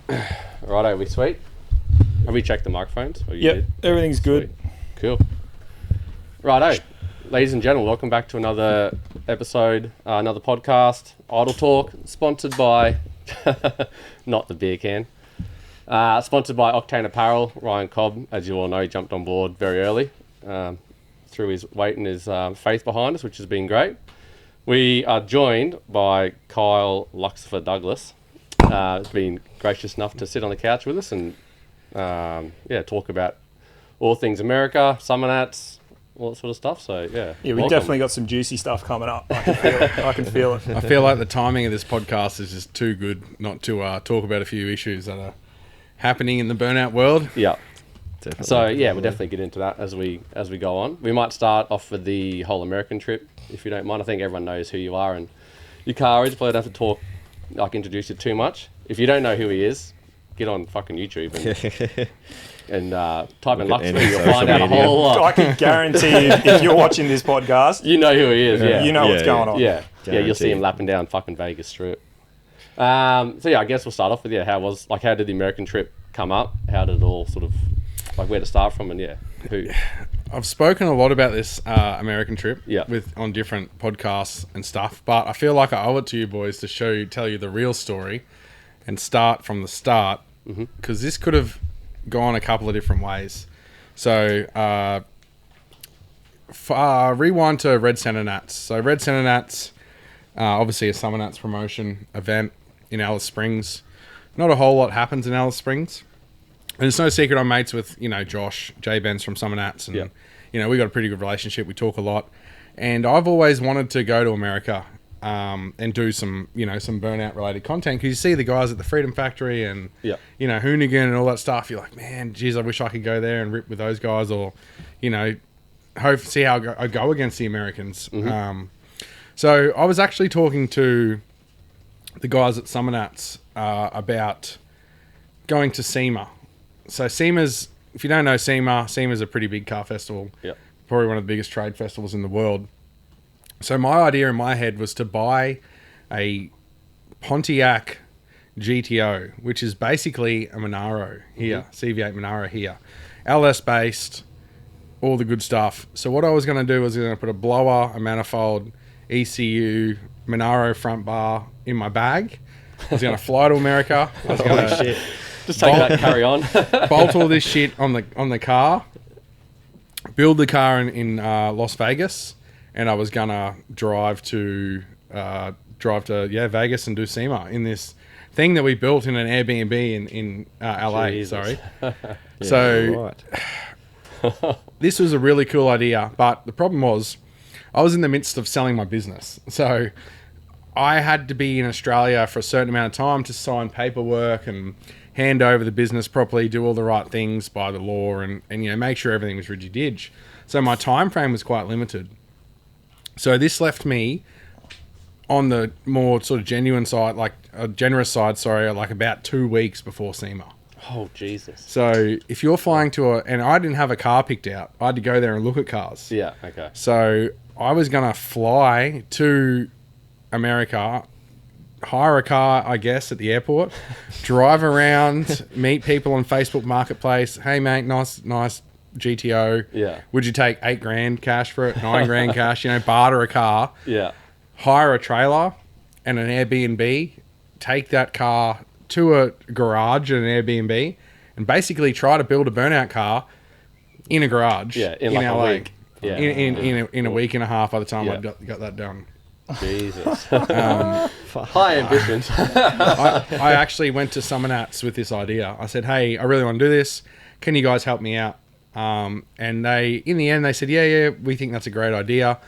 Righto, are we sweet? Have we checked the microphones? Yep, everything's good. Cool. Righto, ladies and gentlemen, welcome back to another episode, another podcast, Idle Talk, sponsored by, not the beer can, sponsored by Octane Apparel. Ryan Cobb, as you all know, jumped on board very early, through his weight and his faith behind us, which has been great. We are joined by Kyle LUXIFER Douglas. Has been gracious enough to sit on the couch with us and talk about all things America, Summernats, all that sort of stuff. So we definitely got some juicy stuff coming up. I can feel it. I feel like the timing of this podcast is just too good not to talk about a few issues that are happening in the burnout world. Yeah. Definitely. So we'll definitely get into that as we go on. We might start off with the whole American trip, if you don't mind. I think everyone knows who you are and your car is. Probably don't have to talk, introduce you too much. If you don't know who he is, get on fucking YouTube and type in LUXIFER. You'll find out a whole lot. I can guarantee if you're watching this podcast, you know who he is. Yeah, you know what's going on. Yeah, you'll see him lapping down fucking Vegas Strip. I guess we'll start off with how did the American trip come up? How did it all sort of where to start from? And who? I've spoken a lot about this American trip on different podcasts and stuff, but I feel like I owe it to you boys to tell you the real story and start from the start, because this could have gone a couple of different ways. So rewind to Red Summernats. So Red Summernats, obviously a Summernats promotion event in Alice Springs. Not a whole lot happens in Alice Springs. And it's no secret I'm mates with, Josh, J-Benz from Summernats. And, we got a pretty good relationship. We talk a lot. And I've always wanted to go to America and do some, some burnout-related content. Because you see the guys at the Freedom Factory and, Hoonigan and all that stuff. You're like, man, geez, I wish I could go there and rip with those guys. Or, see how I go against the Americans. So I was actually talking to the guys at Summernats about going to SEMA. So SEMA's, if you don't know SEMA's a pretty big car festival. Yep. Probably one of the biggest trade festivals in the world. So my idea in my head was to buy a Pontiac GTO, which is basically a Monaro here, CV8 Monaro here. LS based, all the good stuff. So what I was going to do was put a blower, a manifold, ECU, Monaro front bar in my bag. I was going to fly to America. I was going to just take that, carry on. Bolt all this shit on the car, build the car in Las Vegas, and I was gonna drive to Vegas and do SEMA in this thing that we built in an Airbnb in LA. Jesus. Sorry. This was a really cool idea, but the problem was I was in the midst of selling my business, so I had to be in Australia for a certain amount of time to sign paperwork and hand over the business properly, do all the right things by the law, and make sure everything was ridgy-dig. So my time frame was quite limited. So this left me on the more sort of generous side, about 2 weeks before SEMA. Oh, Jesus. So if you're flying and I didn't have a car picked out, I had to go there and look at cars. Yeah, okay. So I was going to fly to America, hire a car, I guess, at the airport, drive around, meet people on Facebook Marketplace. Hey, mate, nice GTO. Yeah. Would you take $8,000 cash for it? $9,000 cash? Barter a car. Yeah. Hire a trailer and an Airbnb. Take that car to a garage and an Airbnb, and basically try to build a burnout car in a garage. Yeah, in LA. a week. Yeah. In a week and a half by the time I got that done. Jesus. High ambitions. I actually went to Summernats with this idea. I said, hey, I really want to do this. Can you guys help me out? And in the end, they said, yeah, we think that's a great idea.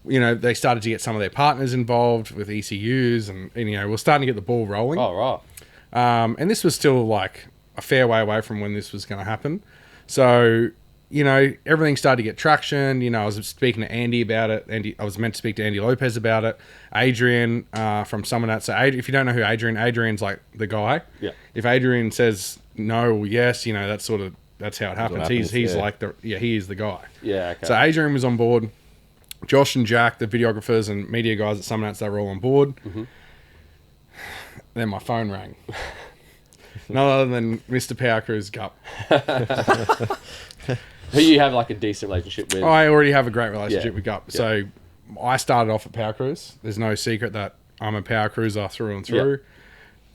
They started to get some of their partners involved with ECUs and we're starting to get the ball rolling. Oh, right. And this was still a fair way away from when this was going to happen. So, everything started to get traction. I was speaking to Andy about it. I was meant to speak to Andy Lopez about it. Adrian from Summernats. So if you don't know who Adrian's like the guy. Yeah. If Adrian says no or yes, that's how it happens. He's he is the guy. Yeah, okay. So Adrian was on board. Josh and Jack, the videographers and media guys at Summernats, they were all on board. Then my phone rang. none other than Mr. Power Cruise Gup. Who you have like a decent relationship with. I already have a great relationship Yeah. with Gup. Yeah. So I started off at Power Cruise. There's no secret that I'm a Power Cruiser through and through.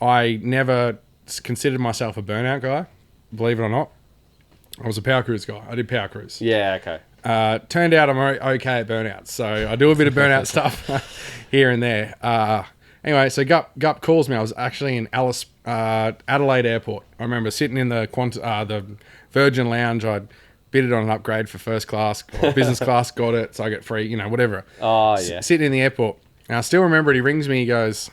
I never considered myself a Burnout guy, believe it or not. I was a Power Cruise guy. I did Power Cruise. Yeah, okay. Turned out I'm okay at Burnouts. So I do a bit of Burnout stuff here and there. Anyway, so Gup calls me. I was actually in Adelaide Airport. I remember sitting in the Virgin Lounge. I'd bidded on an upgrade for first class or business class, got it, so I get free, whatever. Oh, yeah. Sitting in the airport. And I still remember it. He rings me. He goes,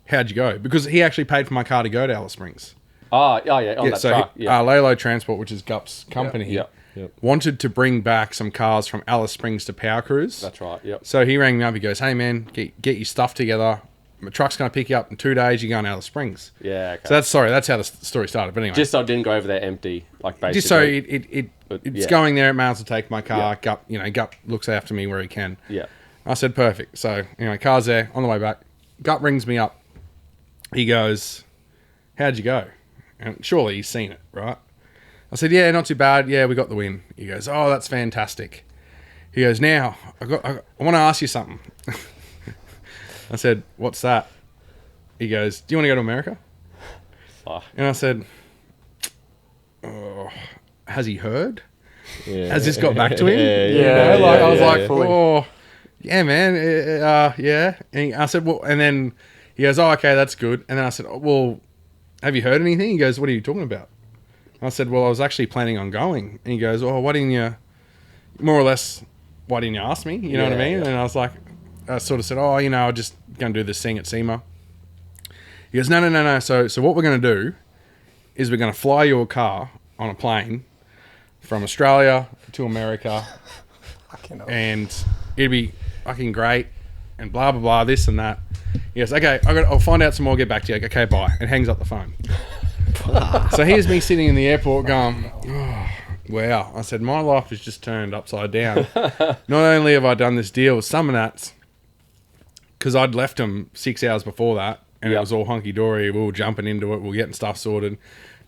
how'd you go? Because he actually paid for my car to go to Alice Springs. Oh, yeah, on that truck. Lalo Transport, which is Gup's company, Yep. wanted to bring back some cars from Alice Springs to Power Cruise. That's right, yep. So he rang me up. He goes, hey, man, get your stuff together. My truck's going to pick you up in 2 days. You're going to Alice Springs. Yeah, okay. So that's how the story started. But anyway. Just so I didn't go over there empty, like basically. Just so it's going there. It may as well take my car. Yeah. Gup looks after me where he can. Yeah. I said, perfect. So, car's there on the way back. Gup rings me up. He goes, how'd you go? And surely he's seen it, right? I said, yeah, not too bad. Yeah, we got the win. He goes, oh, that's fantastic. He goes, now, I want to ask you something. I said, what's that? He goes, do you want to go to America? Fuck. And I said, oh, has he heard? Yeah. Has this got back to him? I was like, oh, yeah, man, yeah. And I said, well, and then he goes, oh, okay, that's good. And then I said, oh, well, have you heard anything? He goes, what are you talking about? I said, well, I was actually planning on going. And he goes, oh, why didn't you, more or less, why didn't you ask me? You know what I mean? Yeah. And I was like, I sort of said, oh, I'm just going to do this thing at SEMA. He goes, no. So what we're going to do is we're going to fly your car on a plane from Australia to America. And it'd be fucking great. And blah, blah, blah, this and that. He goes, okay, I'll find out some more, get back to you. Okay, bye. And hangs up the phone. So here's me sitting in the airport going, oh, wow. I said, my life has just turned upside down. Not only have I done this deal with Summernats, because I'd left them 6 hours before that, and it was all hunky-dory. We were jumping into it. We were getting stuff sorted.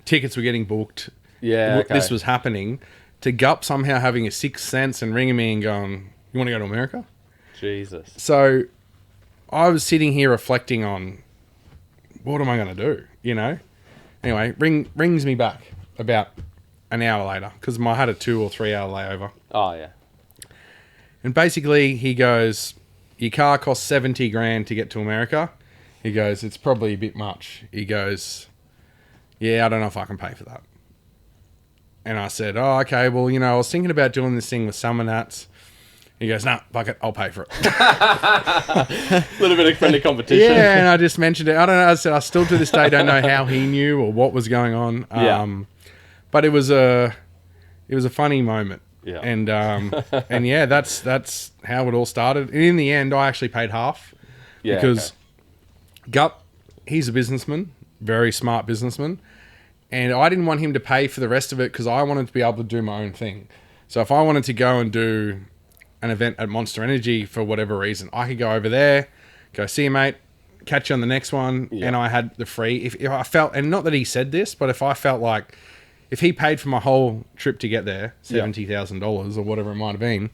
Tickets were getting booked. Yeah, okay. This was happening. To Gup somehow having a sixth sense and ringing me and going, you want to go to America? Jesus. So I was sitting here reflecting on, what am I going to do, Anyway, rings me back about an hour later because I had a 2 or 3 hour layover. Oh, yeah. And basically he goes, your car costs 70 grand to get to America. He goes, it's probably a bit much. He goes, yeah, I don't know if I can pay for that. And I said, oh, okay, well, I was thinking about doing this thing with Summernats. He goes, nah, fuck it, I'll pay for it. A little bit of friendly competition. Yeah, and I just mentioned it. I don't know. I said I still to this day don't know how he knew or what was going on. But it was a funny moment. Yeah. And yeah, that's how it all started. And in the end, I actually paid half. Yeah. Because Gup, he's a businessman, very smart businessman, and I didn't want him to pay for the rest of it because I wanted to be able to do my own thing. So if I wanted to go and do an event at Monster Energy for whatever reason, I could go over there, go, see you, mate, catch you on the next one, and I had the free. If I felt, and not that he said this, but if I felt like if he paid for my whole trip to get there, $70,000 or whatever it might have been,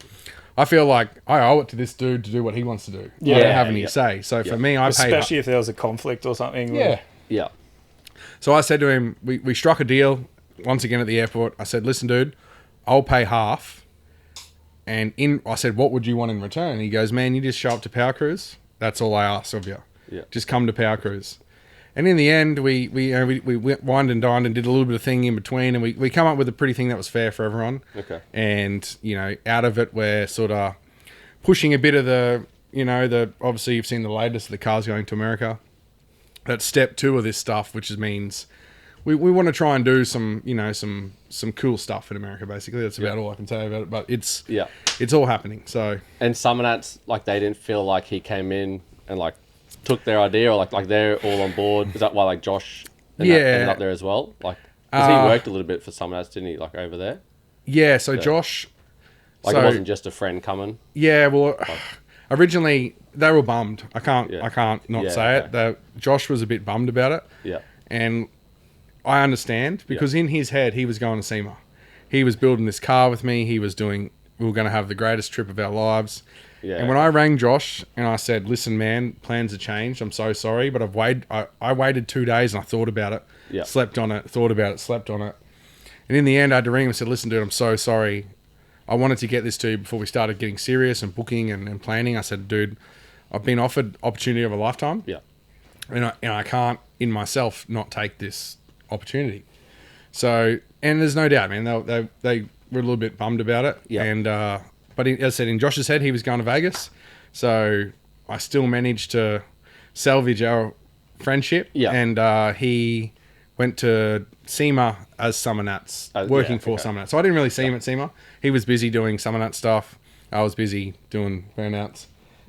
I feel like I owe it to this dude to do what he wants to do. I don't have any say. So for me, I paid. Especially if there was a conflict or something. Yeah. Yeah. So I said to him, we struck a deal once again at the airport. I said, listen, dude, I'll pay half. And I said, what would you want in return? He goes, man, you just show up to Power Cruise. That's all I ask of you. Yeah. Just come to Power Cruise. And in the end, we went wined and dined and did a little bit of thing in between, and we come up with a pretty thing that was fair for everyone. Okay. And out of it, we're sort of pushing a bit of the obviously you've seen the latest of the cars going to America. That's step 2 of this stuff, which means we want to try and do some cool stuff in America. Basically, that's about all I can tell you about it. But it's all happening. So and Summernats, like they didn't feel like he came in and like took their idea, or like they're all on board. Is that why like Josh ended up there as well? Like, because he worked a little bit for Summernats, didn't he? Like over there. Yeah. So Josh, like it wasn't just a friend coming. Yeah. Well, originally they were bummed. I can't not say okay. it. Josh was a bit bummed about it. Yeah. And I understand because in his head, he was going to SEMA. He was building this car with me. We were going to have the greatest trip of our lives. Yeah. And when I rang Josh and I said, listen, man, plans have changed. I'm so sorry, but I waited 2 days and I thought about it, slept on it, thought about it, slept on it. And in the end, I had to ring him and said, listen, dude, I'm so sorry. I wanted to get this to you before we started getting serious and booking and planning. I said, dude, I've been offered opportunity of a lifetime. Yeah. And I can't, in myself, not take this opportunity. So, and there's no doubt, man, they were a little bit bummed about it. Yeah. And, but as I said, in Josh's head, he was going to Vegas. So I still managed to salvage our friendship. Yeah. And he went to SEMA as Summernats, working for Summernats. So I didn't really see him at SEMA. He was busy doing Summernats stuff. I was busy doing Burnouts.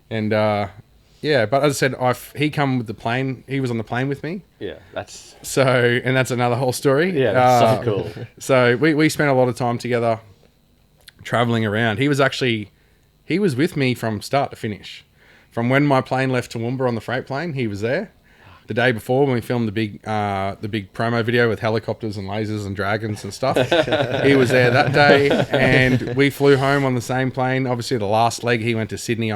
And, but as I said, he come with the plane. He was on the plane with me. Yeah, that's... So, and that's another whole story. Yeah, that's so cool. So we spent a lot of time together traveling around. He was with me from start to finish. From when my plane left Toowoomba on the freight plane, he was there. The day before when we filmed the big promo video with helicopters and lasers and dragons and stuff, he was there that day. And we flew home on the same plane. Obviously, the last leg, he went to Sydney.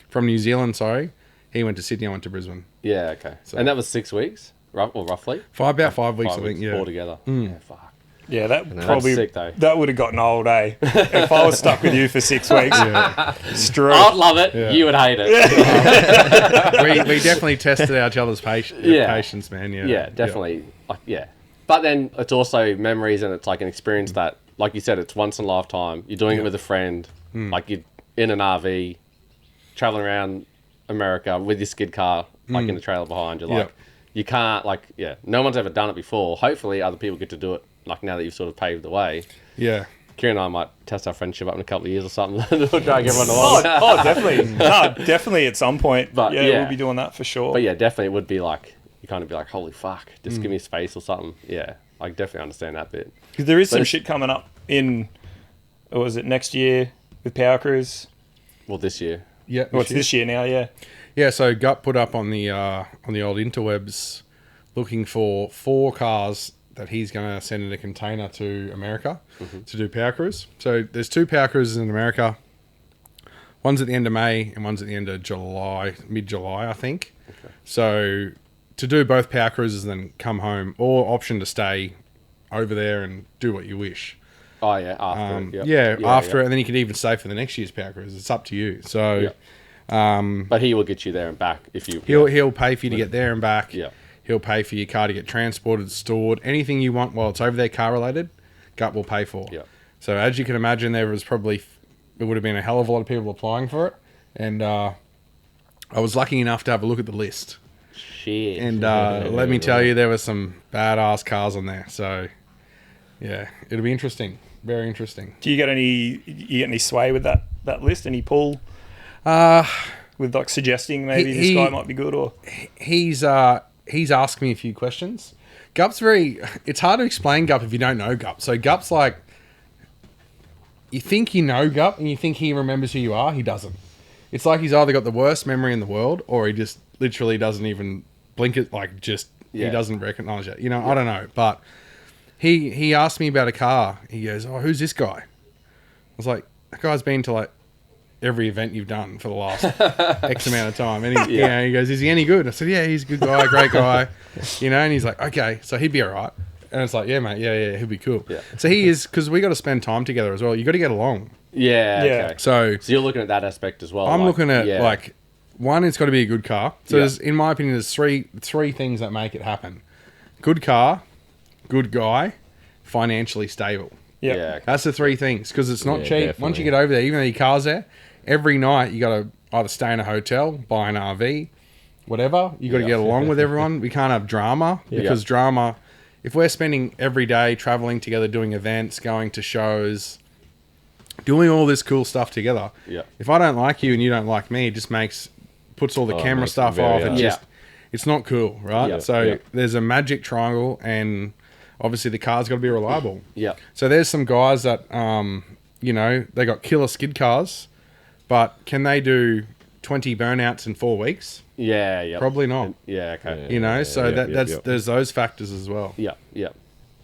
From New Zealand, sorry. He went to Sydney, I went to Brisbane. Yeah, okay. So, and that was 6 weeks, roughly? About 5 weeks, I think, yeah. Altogether. Yeah, fuck. Yeah, that probably sick, though. That would have gotten old, eh? If I was stuck with you for 6 weeks, I'd love it. Yeah. You would hate it. we definitely tested each other's patience, man. Yeah, definitely. But then it's also memories, and it's like an experience that, like you said, it's once in a lifetime. You're doing it with a friend, like you're in an RV, traveling around America with your skid car, like in the trailer behind you. Like you can't, no one's ever done it before. Hopefully, other people get to do it. Like now that you've sort of paved the way. Yeah. Kieran and I might test our friendship up in a couple of years or something. We'll drag everyone along. Definitely. No, definitely at some point. But we'll be doing that for sure. But yeah, definitely it would be like, you kind of be like, holy fuck, just give me space or something. Yeah, I definitely understand that bit. Because there is some shit coming up or was it next year with Power Cruise? Well, this year. Yeah. It's this year now, yeah. Yeah, so Gut put up on the old interwebs looking for 4 cars that he's going to send in a container to America to do Power Cruise. So there's 2 Power Cruises in America. One's at the end of May and one's at the end of July, mid-July, I think. Okay. So to do both Power Cruises and then come home, or option to stay over there and do what you wish. Oh, yeah, after it. Yep. After it, and then you can even stay for the next year's Power Cruise. It's up to you. So, but he will get you there and back if you... He'll pay for you to get there and back. Yeah. He'll pay for your car to get transported, stored, anything you want while it's over there car related, Gut will pay for. Yeah. So as you can imagine, there would have been a hell of a lot of people applying for it. And I was lucky enough to have a look at the list. Shit. And let me tell you, there were some badass cars on there. So yeah, it'll be interesting. Very interesting. Do you get any sway with that list? Any pull? With like suggesting maybe this guy might be good, or he's asked me a few questions. Gup's it's hard to explain Gup if you don't know Gup. So Gup's like, you think you know Gup and you think he remembers who you are. He doesn't. It's like he's either got the worst memory in the world or he just literally doesn't even blink it. He doesn't recognize it. You know, I don't know. But he asked me about a car. He goes, oh, who's this guy? I was like, that guy's been to like every event you've done for the last X amount of time. And he goes, is he any good? I said, yeah, he's a good guy, great guy. And he's like, okay, so he'd be all right. And it's like, yeah, mate, yeah, he'll be cool. Yeah. So he is, because we got to spend time together as well. You got to get along. Yeah. Okay. So you're looking at that aspect as well. I'm looking at one, it's got to be a good car. So there's, in my opinion, there's three things that make it happen. Good car, good guy, financially stable. Yeah. That's the 3 things, because it's not cheap. Definitely. Once you get over there, even though your car's there, every night you got to either stay in a hotel, buy an RV, whatever. You got to get along with everyone. We can't have drama, because drama, if we're spending every day traveling together, doing events, going to shows, doing all this cool stuff together. Yeah. If I don't like you and you don't like me, it just puts all the camera stuff off. It's not cool, right? There's a magic triangle, and obviously the car's got to be reliable. Yeah. So there's some guys that, they got killer skid cars, but can they do 20 burnouts in 4 weeks? Yeah, yeah. Probably not. Yeah, okay. You know, so Yep. there's those factors as well. Yeah, yeah.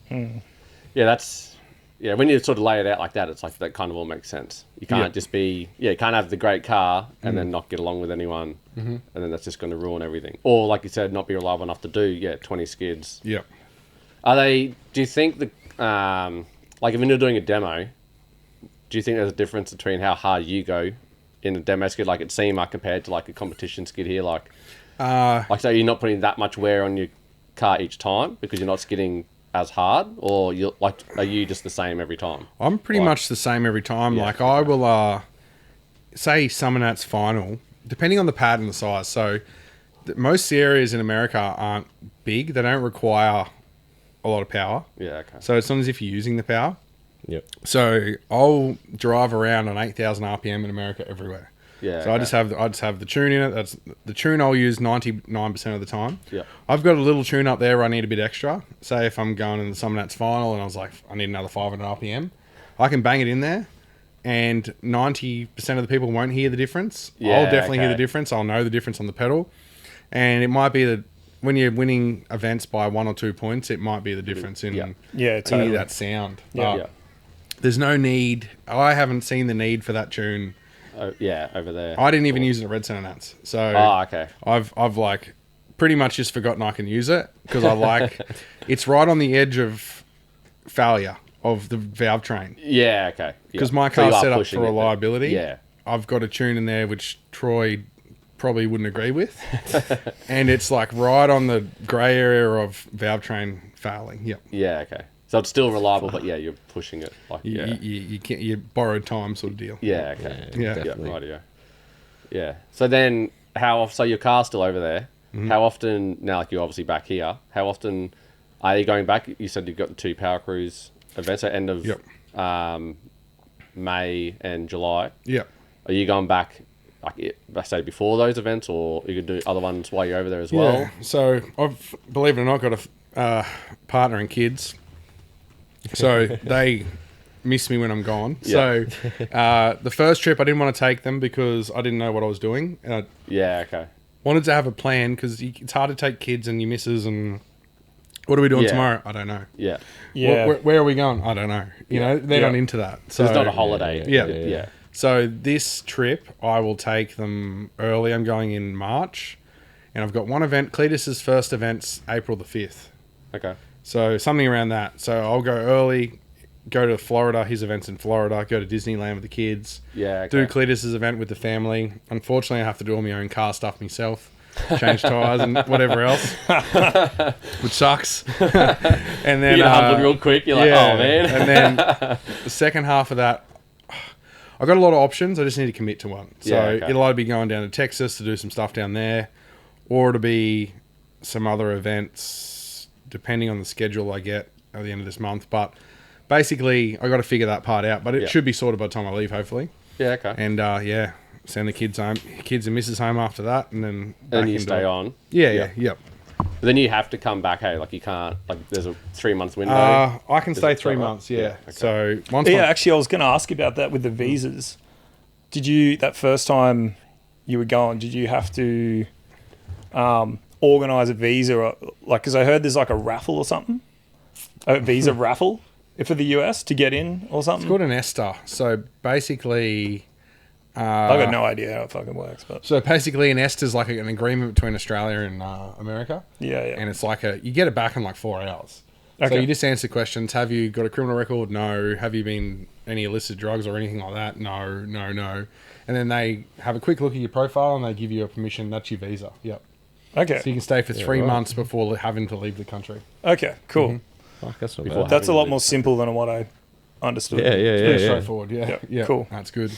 Yeah, that's... Yeah, when you sort of lay it out like that, it's like that kind of all makes sense. You can't just be... Yeah, you can't have the great car and then not get along with anyone. And then that's just going to ruin everything. Or, like you said, not be reliable enough to do, 20 skids. Yeah. Are they... Do you think the... like, if you're doing a demo, do you think there's a difference between how hard you go in a demo skid, like at SEMA, compared to, like, a competition skid here? Like, so you're not putting that much wear on your car each time because you're not skidding as hard, or are you just the same every time? I'm pretty much the same every time. Like I will say Summernats final, depending on the pad and the size. So most areas in America aren't big. They don't require a lot of power. Yeah, okay. So it's not as if you're using the power. Yep. So I'll drive around on 8,000 RPM in America everywhere. Yeah. So I just have the tune in it. That's the tune I'll use 99% of the time. Yeah. I've got a little tune up there where I need a bit extra. Say if I'm going in the Summernats final and I was like, I need another 500 RPM, I can bang it in there, and 90% of the people won't hear the difference. Yeah, I'll definitely hear okay. the difference. I'll know the difference on the pedal, and it might be that when you're winning events by 1 or 2 points, it might be the difference in totally. that sound. Yeah. But there's no need. I haven't seen the need for that tune. Over there. I didn't even use it at Red Summernats. So okay. I've like pretty much just forgotten I can use it because I like it's right on the edge of failure of the valve train. Yeah, okay. Because my car's set up for reliability. Yeah. I've got a tune in there which Troy probably wouldn't agree with. And it's like right on the grey area of valve train failing. Yep. Yeah, okay. So it's still reliable, but you're pushing it. Like, You can't, you borrowed time sort of deal. Yeah, okay. Yeah. Definitely. Rightio. Yeah. So then, so your car's still over there. How often, now like you're obviously back here, how often are you going back? You said you've got the 2 Power Cruise events at end of May and July. Yep. Are you going back, like, let's say before those events, or you could do other ones while you're over there as well? Yeah. So I've, believe it or not, got a partner and kids. So they miss me when I'm gone. Yeah. So the first trip I didn't want to take them because I didn't know what I was doing. And I Okay. wanted to have a plan because it's hard to take kids and your missus and what are we doing tomorrow? I don't know. Yeah. Yeah. Where are we going? I don't know. You know, they're not into that. So it's not a holiday. Yeah. So this trip, I will take them early. I'm going in March, and I've got one event. Cletus's first event's April the 5th. Okay. So something around that. So I'll go early, go to Florida. His event's in Florida. Go to Disneyland with the kids. Yeah. Okay. Do Cletus's event with the family. Unfortunately, I have to do all my own car stuff myself. Change tyres and whatever else, which sucks. And then you get humbled real quick. You're like, oh man. And then the second half of that, I've got a lot of options. I just need to commit to one. So it'll either be going down to Texas to do some stuff down there, or it'll be some other events, depending on the schedule I get at the end of this month. But basically, I got to figure that part out. But it should be sorted by the time I leave, hopefully. Yeah. Okay. And send the kids home, kids and missus home after that, and then and you stay on. Yep. But then you have to come back. Hey, like you can't. Like there's a 3 month window. I can stay 3 months. Yeah. Okay. So once. Actually, I was going to ask you about that with the visas. Did you that first time you were going? Did you have to organise a visa, or, like? Because I heard there's like a raffle or something, a visa raffle for the US to get in or something. It's called an ESTA. So basically. I've got no idea how it fucking works, but So basically, an ESTA is like an agreement between Australia and America. yeah. And it's like you get it back in like 4 hours. So Okay. you just answer questions. Have you got a criminal record? No. Have you been any illicit drugs or anything like that? No. And then they have a quick look at your profile and they give you a permission. That's your visa. Yep. Okay. So you can stay for 3 months before having to leave the country. Okay. Cool. Fuck, that's not Before bad. That's a lot having more to- simple than what I understood. Yeah. Pretty straightforward. Yeah. Yeah. Cool. That's good.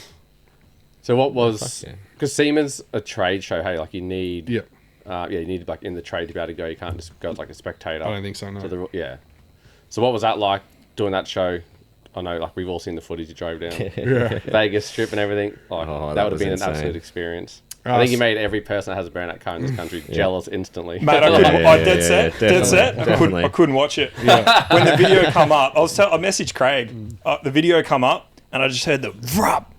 So what was Fuck yeah. because SEMA's a trade show? Hey, like you need. Yep. You need like in the trade to be able to go. You can't just go as like a spectator. I don't think so, no. To So what was that like doing that show? I know, like we've all seen the footage you drove down Vegas Strip and everything. Like Oh, that that would have was been insane. an absolute experience. I think you made every person that has a burnout car in this country jealous instantly. Mate, I couldn't. Dead set. Definitely. I couldn't watch it. When the video come up, I messaged Craig. The video come up, and I just heard the rup.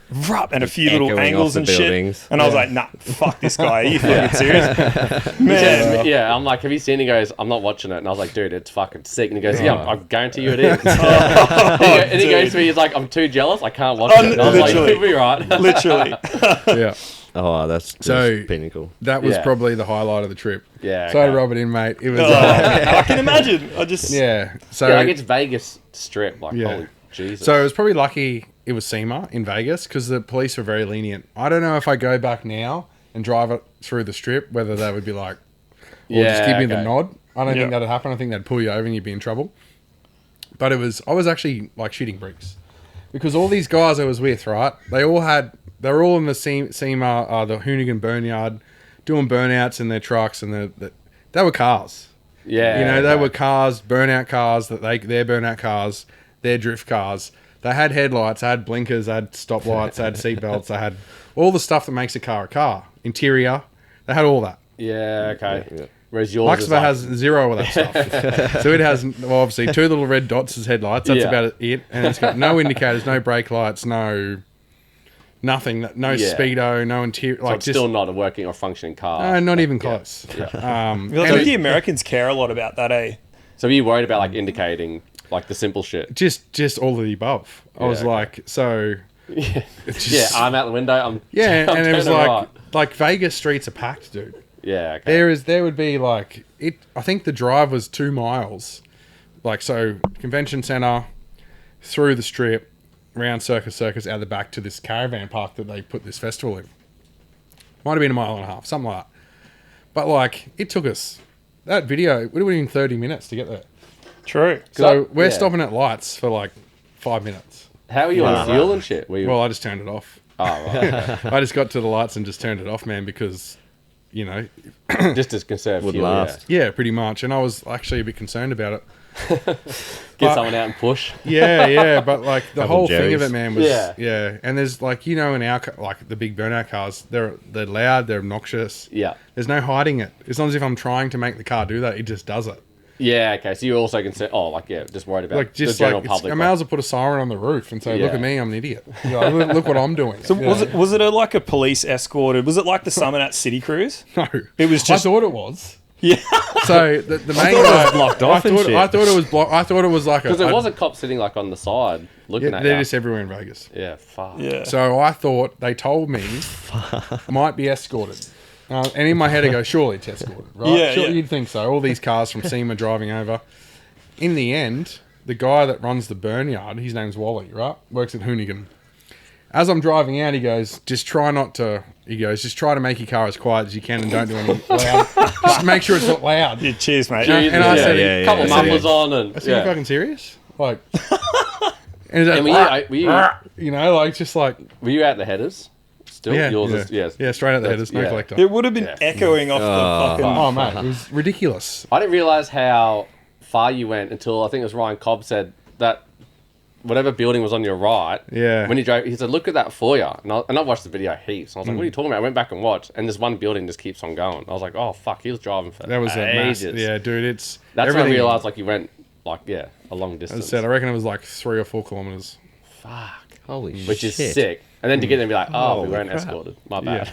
and a few little echoing angles off and the shit. buildings. And I was like, nah, fuck this guy. Are you fucking serious? Man. Yeah, I'm like, have you seen? He goes, I'm not watching it. And I was like, dude, it's fucking sick. And he goes, yeah, I guarantee you it is. And he goes to me, he's like, I'm too jealous. I can't watch it. And I was like, you'll be right. Literally. Yeah. Oh, that's So- pinnacle. That was Yeah. probably the highlight of the trip. Yeah. So I okay. rub it in, mate. It was, I can imagine. I just... yeah. So, Yeah, like it's Vegas Strip. Like, Yeah. holy Jesus. so it was probably lucky it was SEMA in Vegas because the police were very lenient. I don't know if I go back now and drive it through the strip, whether they would be like, or just give me the okay. nod. I don't Yeah. think that'd happen. I think they'd pull you over and you'd be in trouble. But I was actually like shooting bricks because all these guys I was with, right? They were all in the SEMA, the Hoonigan Burnyard, doing burnouts in their trucks, and they were cars. Yeah. You know, they okay. were cars, burnout cars, their burnout cars, their drift cars. They had headlights, they had blinkers, they had stoplights, they had seatbelts, they had all the stuff that makes a car. Interior, they had all that. Yeah, okay. Yeah. Whereas yours is LUXIFER like, has zero of that stuff. So it has, well, obviously, 2 little red dots as headlights. That's Yeah. about it. And it's got no indicators, no brake lights, nothing, no Yeah. speedo, no interior. so Like it's just, still not a working or functioning car. not even close. I think the Americans care a lot about that, eh? So are you worried about like indicating like the simple shit? Just all of the above. I was okay. like, so... Yeah. it's Yeah, just- I'm out the window. I'm Yeah, I'm and it was turning like right. Vegas streets are packed, dude. Yeah, okay. There would be like it. I think the drive was 2 miles, like so convention center, through the strip, round Circus, out the back to this caravan park that they put this festival in. Might have been 1.5 miles, something like that. But like it took us that video. It would have been 30 minutes to get there. True. So we're yeah. stopping at lights for like 5 minutes. How are you on fuel and shit? Were you? Well, I just turned it off. Oh, right. I just got to the lights and just turned it off, man, because, you know, Just to conserve Would fuel. last. yeah, pretty much. And I was actually a bit concerned about it. Yeah. Get someone out and push. Yeah, but like the Couple whole thing of Jerry's. it, man, was Yeah. yeah. And there's like, you know, in our like the big burnout cars, they're loud, they're obnoxious. Yeah. There's no hiding it. It's not as if I'm trying to make the car do that. It just does it. Yeah, okay. So you're also concerned. Oh, like, yeah, just worried about Like the just general like public. I may as well put a siren on the roof and say, "Look Yeah. at me, I'm an idiot. You know, look what I'm doing." So was it like a police escorted? Was it like the Summernats City Cruise? No, It was just- I thought it was. Yeah. So the main thought it guy was blocked off and shit. I thought it was blocked. I thought it was like Because there was a cop sitting like on the side looking Yeah, at they're you. just everywhere in Vegas. Yeah, fuck. Yeah. So I thought they told me might be escorted. And in my head I go, surely it's escorted, right? Yeah, Sure, yeah. You'd think so. All these cars from SEMA driving over. In the end, the guy that runs the burnyard, his name's Wally, right? Works at Hoonigan. As I'm driving out, he goes, just try to make your car as quiet as you can and don't do anything loud. Just make sure it's not loud. Yeah, cheers, mate. And I said, yeah, yeah, couple yeah. mufflers on and I said, you yeah. fucking serious? Like, and, And were you know, like, just like, you out the headers? Still? yeah, Yours yeah. is, yes. Yeah, straight out the That's- headers, no yeah. collector. It would have been Yeah. echoing off the fucking... Oh, mate, it was ridiculous. I didn't realise how far you went until I think it was Ryan Cobb said that whatever building was on your right. Yeah. When he drove, he said, "Look at that foyer." And I watched the video heaps. And I was like, "What are you talking about?" I went back and watched, and this one building just keeps on going. I was like, "Oh fuck, he was driving for That was a ages." massive. Yeah, dude, it's That's when I everything- realised like you went like a long As I distance, said, I reckon it was like 3 or 4 kilometers. Holy which is shit. sick. And then to get there and be like, "Oh, we Holy weren't crap. escorted. My bad."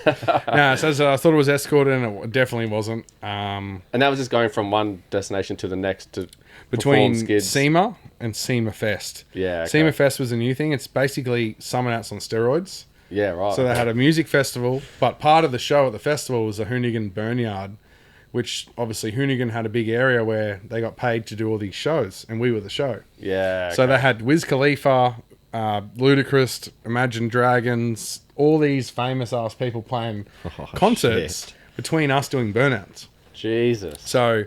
No, so I thought it was escorted, and it definitely wasn't. And that was just going from one destination to the next to Between perform skids. SEMA and SEMA Fest. Yeah, okay. SEMA Fest was a new thing. It's basically Summernats on steroids. Yeah, right. So they had a music festival, but part of the show at the festival was the Hoonigan Burnyard, which obviously Hoonigan had a big area where they got paid to do all these shows, and we were the show. Yeah. So okay. they had Wiz Khalifa, Ludacris, Imagine Dragons, all these famous ass people playing concerts shit. between us doing burnouts. Jesus. So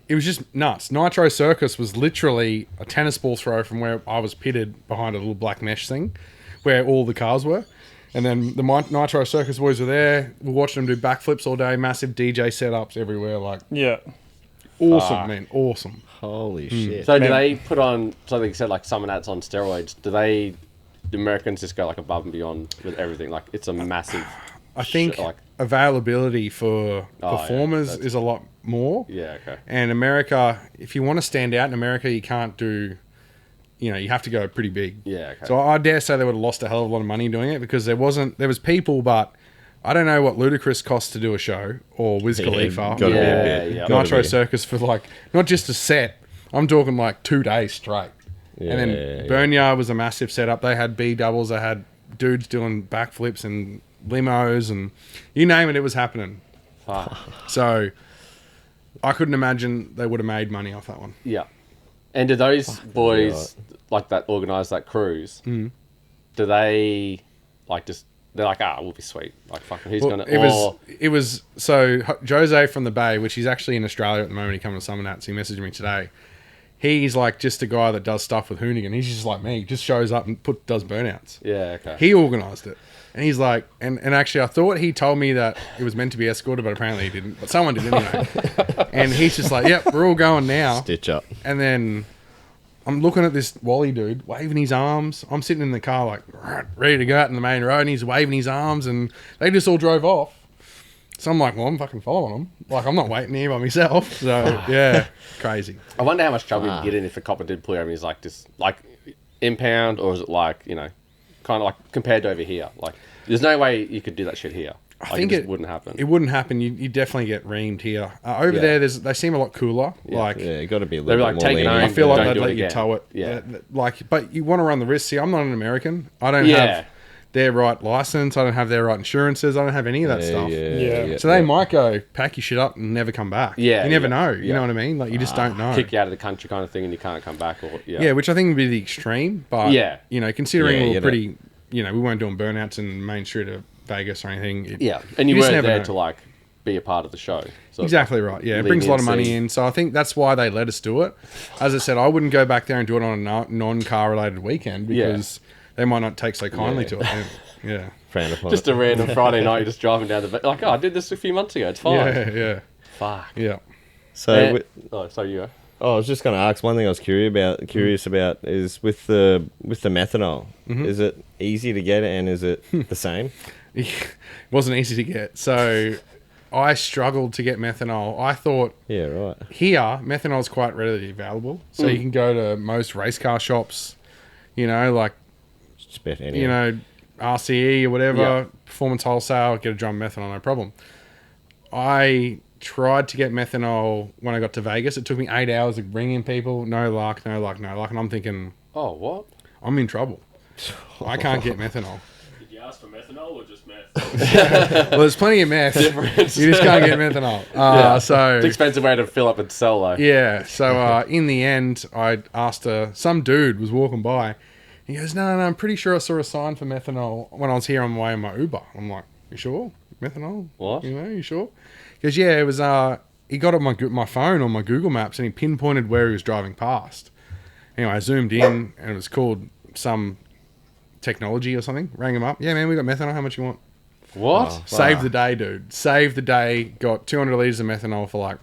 it was just nuts. Nitro Circus was literally a tennis ball throw from where I was pitted behind a little black mesh thing where all the cars were. And then the Nitro Circus boys were there. We watched them do backflips all day, massive DJ setups everywhere. Like, Yeah. awesome, man. Awesome. Holy shit. So do Man. they put on, so they said like Summernats on steroids, do the Americans just go like above and beyond with everything? Like it's a massive, I think like, availability for yeah, performers that's- is a lot more. yeah, okay. And America, if you want to stand out in America, you can't do you have to go pretty big. Yeah, okay. So I dare say they would have lost a hell of a lot of money doing it because there was people, but I don't know what Ludacris costs to do a show or Wiz Khalifa. Gotta be a Yeah, bit. yeah. Gotta Nitro be. Circus for like, not just a set. I'm talking like 2 days straight. And then Yeah. Burnyard was a massive setup. They had B doubles. They had dudes doing backflips and limos and you name it, it was happening. Fuck. So I couldn't imagine they would have made money off that one. Yeah. And do those boys like that organise that cruise? Mm. Do they like just? They're like, we'll be sweet. Like, fucking, who's Well, gonna? it was so Jose from the Bay, which he's actually in Australia at the moment. He come to Summernats. He messaged me today. He's like just a guy that does stuff with Hoonigan. He's just like me. Just shows up and does burnouts. Yeah. Okay. He organised it. And he's like, and actually, I thought he told me that it was meant to be escorted, but apparently he didn't. But someone did anyway. And he's just like, yep, we're all going now. Stitch up. And then I'm looking at this Wally dude waving his arms. I'm sitting in the car like ready to go out in the main road, and he's waving his arms, and they just all drove off. So I'm like, well, I'm fucking following them. Like, I'm not waiting here by myself. So yeah, crazy. I wonder how much trouble you'd get in if a copper did pull you over and he's like, just like impound, or is it like, kind of like compared to over here? Like, there's no way you could do that shit here. Like, I think it just wouldn't happen. It wouldn't happen. You definitely get reamed here. Over there, they seem a lot cooler. Like, Yeah, you got to be a They'd be little like, bit more take it lenient. home. I feel like Don't they'd do it let you again. tow it. Yeah. Like, but you want to run the risk. See, I'm not an American. I don't Yeah. have their right license. I don't have their right insurances. I don't have any of that stuff. Yeah. So they might go pack your shit up and never come back. Yeah, You never yeah, know. You yeah. know what I mean? Like, you just don't know. Kick you out of the country kind of thing, and you can't come back. Or Yeah, which I think would be the extreme. But, Yeah. considering Yeah, we you were know. pretty, we weren't doing burnouts in Main Street of Vegas or anything. Yeah, and you just weren't never there know. to like be a part of the show. So Exactly right. Yeah, it brings a lot of money in. So I think that's why they let us do it. As I said, I wouldn't go back there and do it on a non-car related weekend because they might not take so kindly to it. Yeah. Frowned upon Just it. a random Friday night, you're just driving down the like, I did this a few months ago. It's fine. Yeah. Fuck. Yeah. So, So you go. I was just going to ask one thing I was curious about is with the methanol. Mm-hmm. Is it easy to get and is it the same? It wasn't easy to get. So I struggled to get methanol. I thought Yeah, right. here, methanol is quite readily available. So you can go to most race car shops, like, Just about any. RCE or whatever, Yeah. Performance Wholesale, get a drum of methanol, no problem. I tried to get methanol when I got to Vegas. It took me 8 hours of bringing people. No luck. And I'm thinking, Oh, what? I'm in trouble. I can't get methanol. Did you ask for methanol or just meth? Well, there's plenty of meth. You just can't get methanol. So It's an expensive way to fill up and sell, though. yeah. So in the end, I asked some dude was walking by. He goes, no, I'm pretty sure I saw a sign for methanol when I was here on my way in my Uber. I'm like, you sure? Methanol? What? You sure? Because yeah, it was. He got on my phone on my Google Maps and he pinpointed where he was driving past. Anyway, I zoomed in and it was called some technology or something. Rang him up. Yeah, man, we got methanol. How much you want? What? Saved the day, dude. Saved the day. Got 200 liters of methanol for like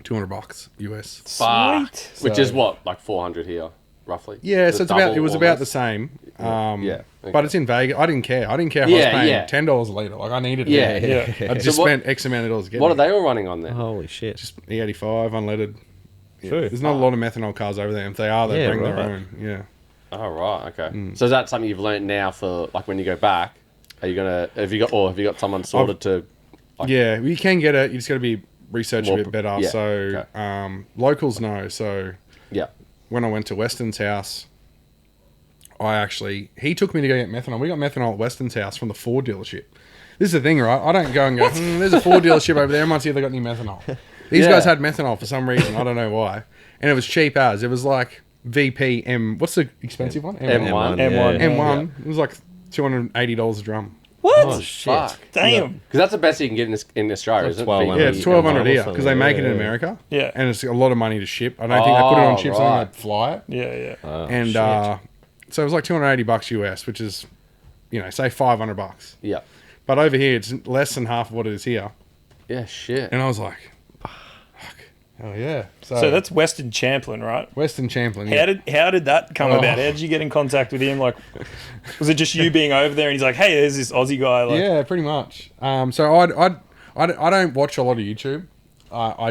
$200 US. Fuck. Which is So- what, like 400 here, roughly? Yeah, Is so it it was double about the almost? same. Yeah, okay. But it's in Vegas. I didn't care. I didn't care if I was Yeah, paying yeah. $10 a litre. Like, I needed it. Yeah. I just So what- spent X amount of dollars getting What are it. they all running on there? Holy shit. Just E85, unleaded. Yeah. True. There's not a lot of methanol cars over there. If they are, they Yeah, bring their right. own. Yeah. Oh, right, okay. Mm. So is that something you've learnt now for, like, when you go back? Are you gonna, have you got someone sorted to, like, Yeah, you can get it. You just got to be researched a More bit better. yeah, So okay. locals know. So yeah. when I went to Weston's house, he took me to go get methanol. We got methanol at Weston's house from the Ford dealership. This is the thing, right? I don't go and go, there's a Ford dealership over there. I might see if they got any methanol. These Yeah. guys had methanol for some reason. I don't know why. And it was cheap as. It was like VP M. What's the expensive one? M1. M1. M1. It was like $280 a drum. What? Oh, shit. Fuck. Damn. Because that's the best you can get in Australia, That's isn't it? 1200. Yeah, it's 1200 here M1 because they make it in yeah. America. Yeah. And it's a lot of money to ship. I don't think they put it on ships. I right. think they fly it. Yeah, yeah. Oh, And shit. so it was like $280 US, which is, say $500. Yeah. But over here, it's less than half of what it is here. Yeah, shit. And I was like, fuck. Oh, yeah. So that's Westen Champlin, right? Westen Champlin. How did that come Oh. about? How did you get in contact with him? Like, was it just you being over there and he's like, hey, there's this Aussie guy? Like, Yeah, pretty much. So I don't watch a lot of YouTube. I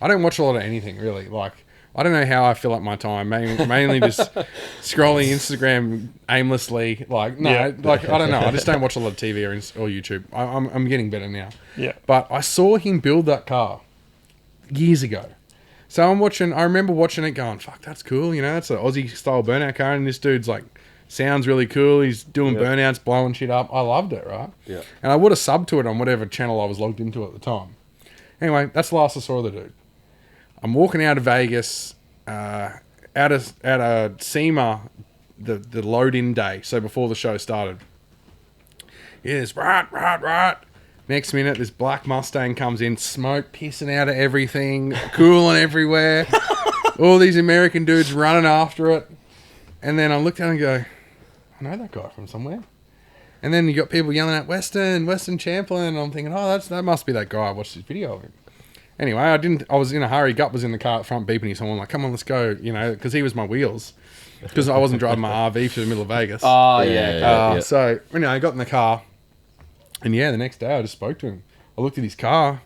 don't watch a lot of anything really. Like I don't know how I fill up my time. Mainly just scrolling Instagram aimlessly. Like, no, Yeah. like, I don't know. I just don't watch a lot of TV or YouTube. I'm getting better now. Yeah. But I saw him build that car years ago. So I remember watching it going, fuck, that's cool. You know, it's an Aussie style burnout car. And this dude's like, sounds really cool. He's doing burnouts, blowing shit up. I loved it, right? Yeah. And I would have subbed to it on whatever channel I was logged into at the time. Anyway, that's the last I saw of the dude. I'm walking out of Vegas, at a SEMA, the load-in day, so before the show started. Yes, right. Next minute, this black Mustang comes in, smoke pissing out of everything, cooling everywhere. All these American dudes running after it. And then I looked at it and go, I know that guy from somewhere. And then you got people yelling at Westen Champlin, and I'm thinking, oh, that must be that guy. I watched this video of him. Anyway, I was in a hurry. Gut was in the car at front beeping his horn, like, come on, let's go, you know, because he was my wheels. Because I wasn't driving my RV through the middle of Vegas. Oh, yeah. So, anyway, I got in the car, and the next day I just spoke to him. I looked at his car.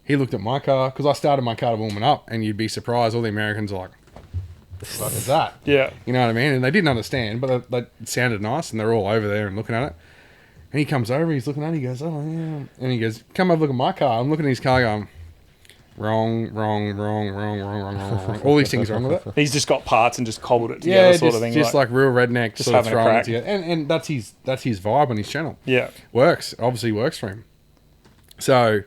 He looked at my car, because I started my car to warm it up, and you'd be surprised, all the Americans are like, what is that? Yeah. You know what I mean? And they didn't understand, but it sounded nice, and they're all over there and looking at it. And he comes over, he's looking at it, he goes, oh, yeah. And he goes, come have a look at my car. I'm looking at his car going, wrong. All these things wrong with it. He's just got parts and just cobbled it together, sort of thing. Just like real redneck, just sort of having a throwing it crack. together. And that's his vibe on his channel. Yeah. Obviously works for him. So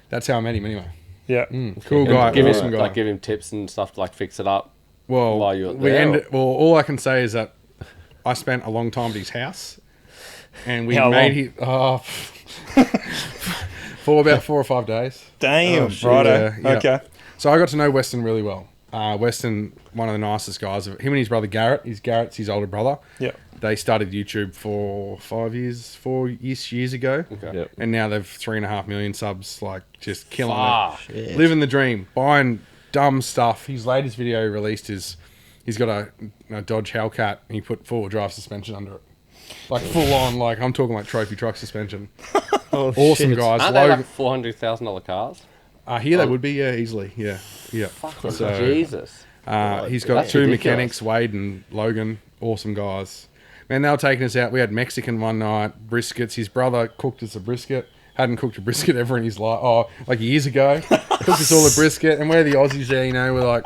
that's how I met him anyway. Yeah. Cool guy, awesome guy. Like give him tips and stuff to like fix it up. Well, while you were there, all I can say is that I spent a long time at his house, and we How made long? for about 4 or 5 days. Damn. shit. Righto. Yeah. Okay. So I got to know Westen really well. Westen, one of the nicest guys. Him and his brother Garrett. Garrett's his older brother. Yeah. They started YouTube for 4 years ago. Okay. Yep. And now they've 3.5 million subs, like just killing Fuck. it. Living the dream, buying dumb stuff. His latest video released is he's got a Dodge Hellcat and he put 4-wheel drive suspension under it. Like full on, like I'm talking like trophy truck suspension. Awesome shit. guys. Aren't they like $400,000 cars? Here they would be, easily. Yeah. Fucking So, Jesus. He's got That's 2 ridiculous. mechanics, Wade and Logan. Awesome guys. Man, they were taking us out. We had Mexican one night, briskets. His brother cooked us a brisket. Hadn't cooked a brisket ever in his life. Oh, like years ago. Cooked us all a brisket. And we're the Aussies there, you know. We're like,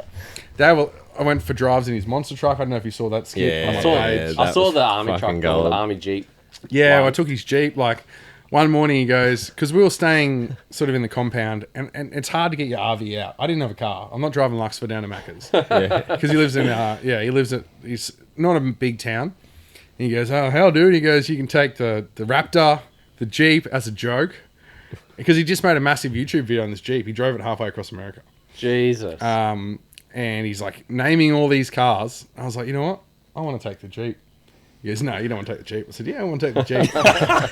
I went for drives in his monster truck. I don't know if you saw that skit. Yeah, on my I saw, page. I saw the army fucking truck, or gold. the army Jeep. Yeah, Wow. I took his Jeep. Like, one morning he goes, because we were staying sort of in the compound, and it's hard to get your RV out. I didn't have a car. I'm not driving LUXIFER down to Macca's. Because he lives in, he's not a big town. And he goes, oh, hell, dude. He goes, you can take the Raptor, the Jeep as a joke. Because he just made a massive YouTube video on this Jeep. He drove it halfway across America. Jesus. And he's like naming all these cars. I was like, you know what? I want to take the Jeep. He goes, no, you don't want to take the Jeep. I said, yeah, I want to take the Jeep.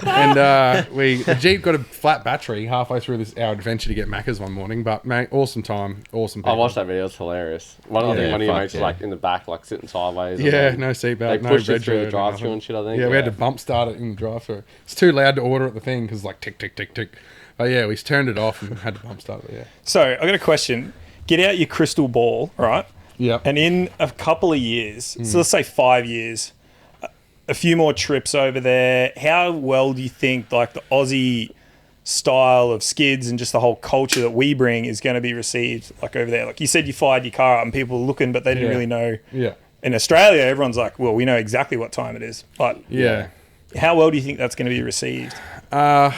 And the Jeep got a flat battery halfway through our adventure to get Macca's one morning. But, mate, awesome time. Awesome I people. watched that video. It's hilarious. I think one of your fuck mates was yeah. like in the back, like sitting sideways. and Yeah, then no They seatbelt, no pushed it red through the shirt, drive-thru nothing. and shit, I think. Yeah, we had to bump start it in the drive-thru. It's too loud to order at the thing because like tick, tick, tick, tick. But yeah, we turned it off and had to bump start it, yeah. So I got a question. Get out your crystal ball, right? Yep. And in a couple of years, so let's say 5 years, a few more trips over there, how well do you think like the Aussie style of skids and just the whole culture that we bring is going to be received like over there? Like you said, you fired your car up and people were looking, but they didn't Yeah. really know. Yeah. In Australia, everyone's like, well, we know exactly what time it is. But Yeah. how well do you think that's going to be received? Burnouts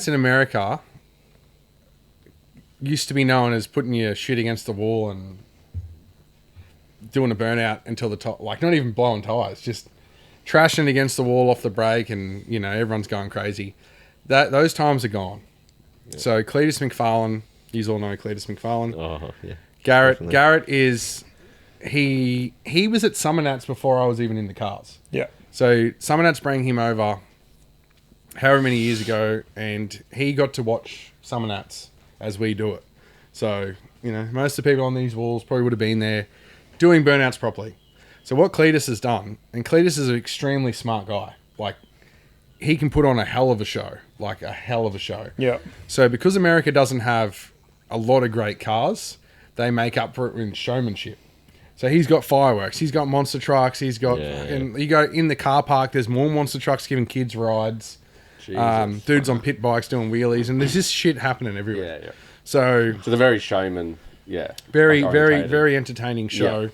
in America used to be known as putting your shit against the wall and doing a burnout until the top, like not even blowing tires, just trashing against the wall off the brake, and you know everyone's going crazy. Those times are gone. Yeah. So Cletus McFarlane, you all know Cletus McFarlane. Oh, yeah. Garrett. Definitely. Garrett is he was at Summernats before I was even in the cars. Yeah. So Summernats bring him over however many years ago, and he got to watch Summernats as we do it. So, you know, most of the people on these walls probably would have been there doing burnouts properly. So what Cletus has done, and Cletus is an extremely smart guy. Like, he can put on a hell of a show. Yeah. Yeah. So because America doesn't have a lot of great cars, they make up for it in showmanship. So he's got fireworks, he's got monster trucks, he's got fucking, you go in the car park, there's more monster trucks giving kids rides. Dudes on pit bikes doing wheelies, and there's just shit happening everywhere. Yeah. So the very showman, very, like very, orientated. very entertaining show.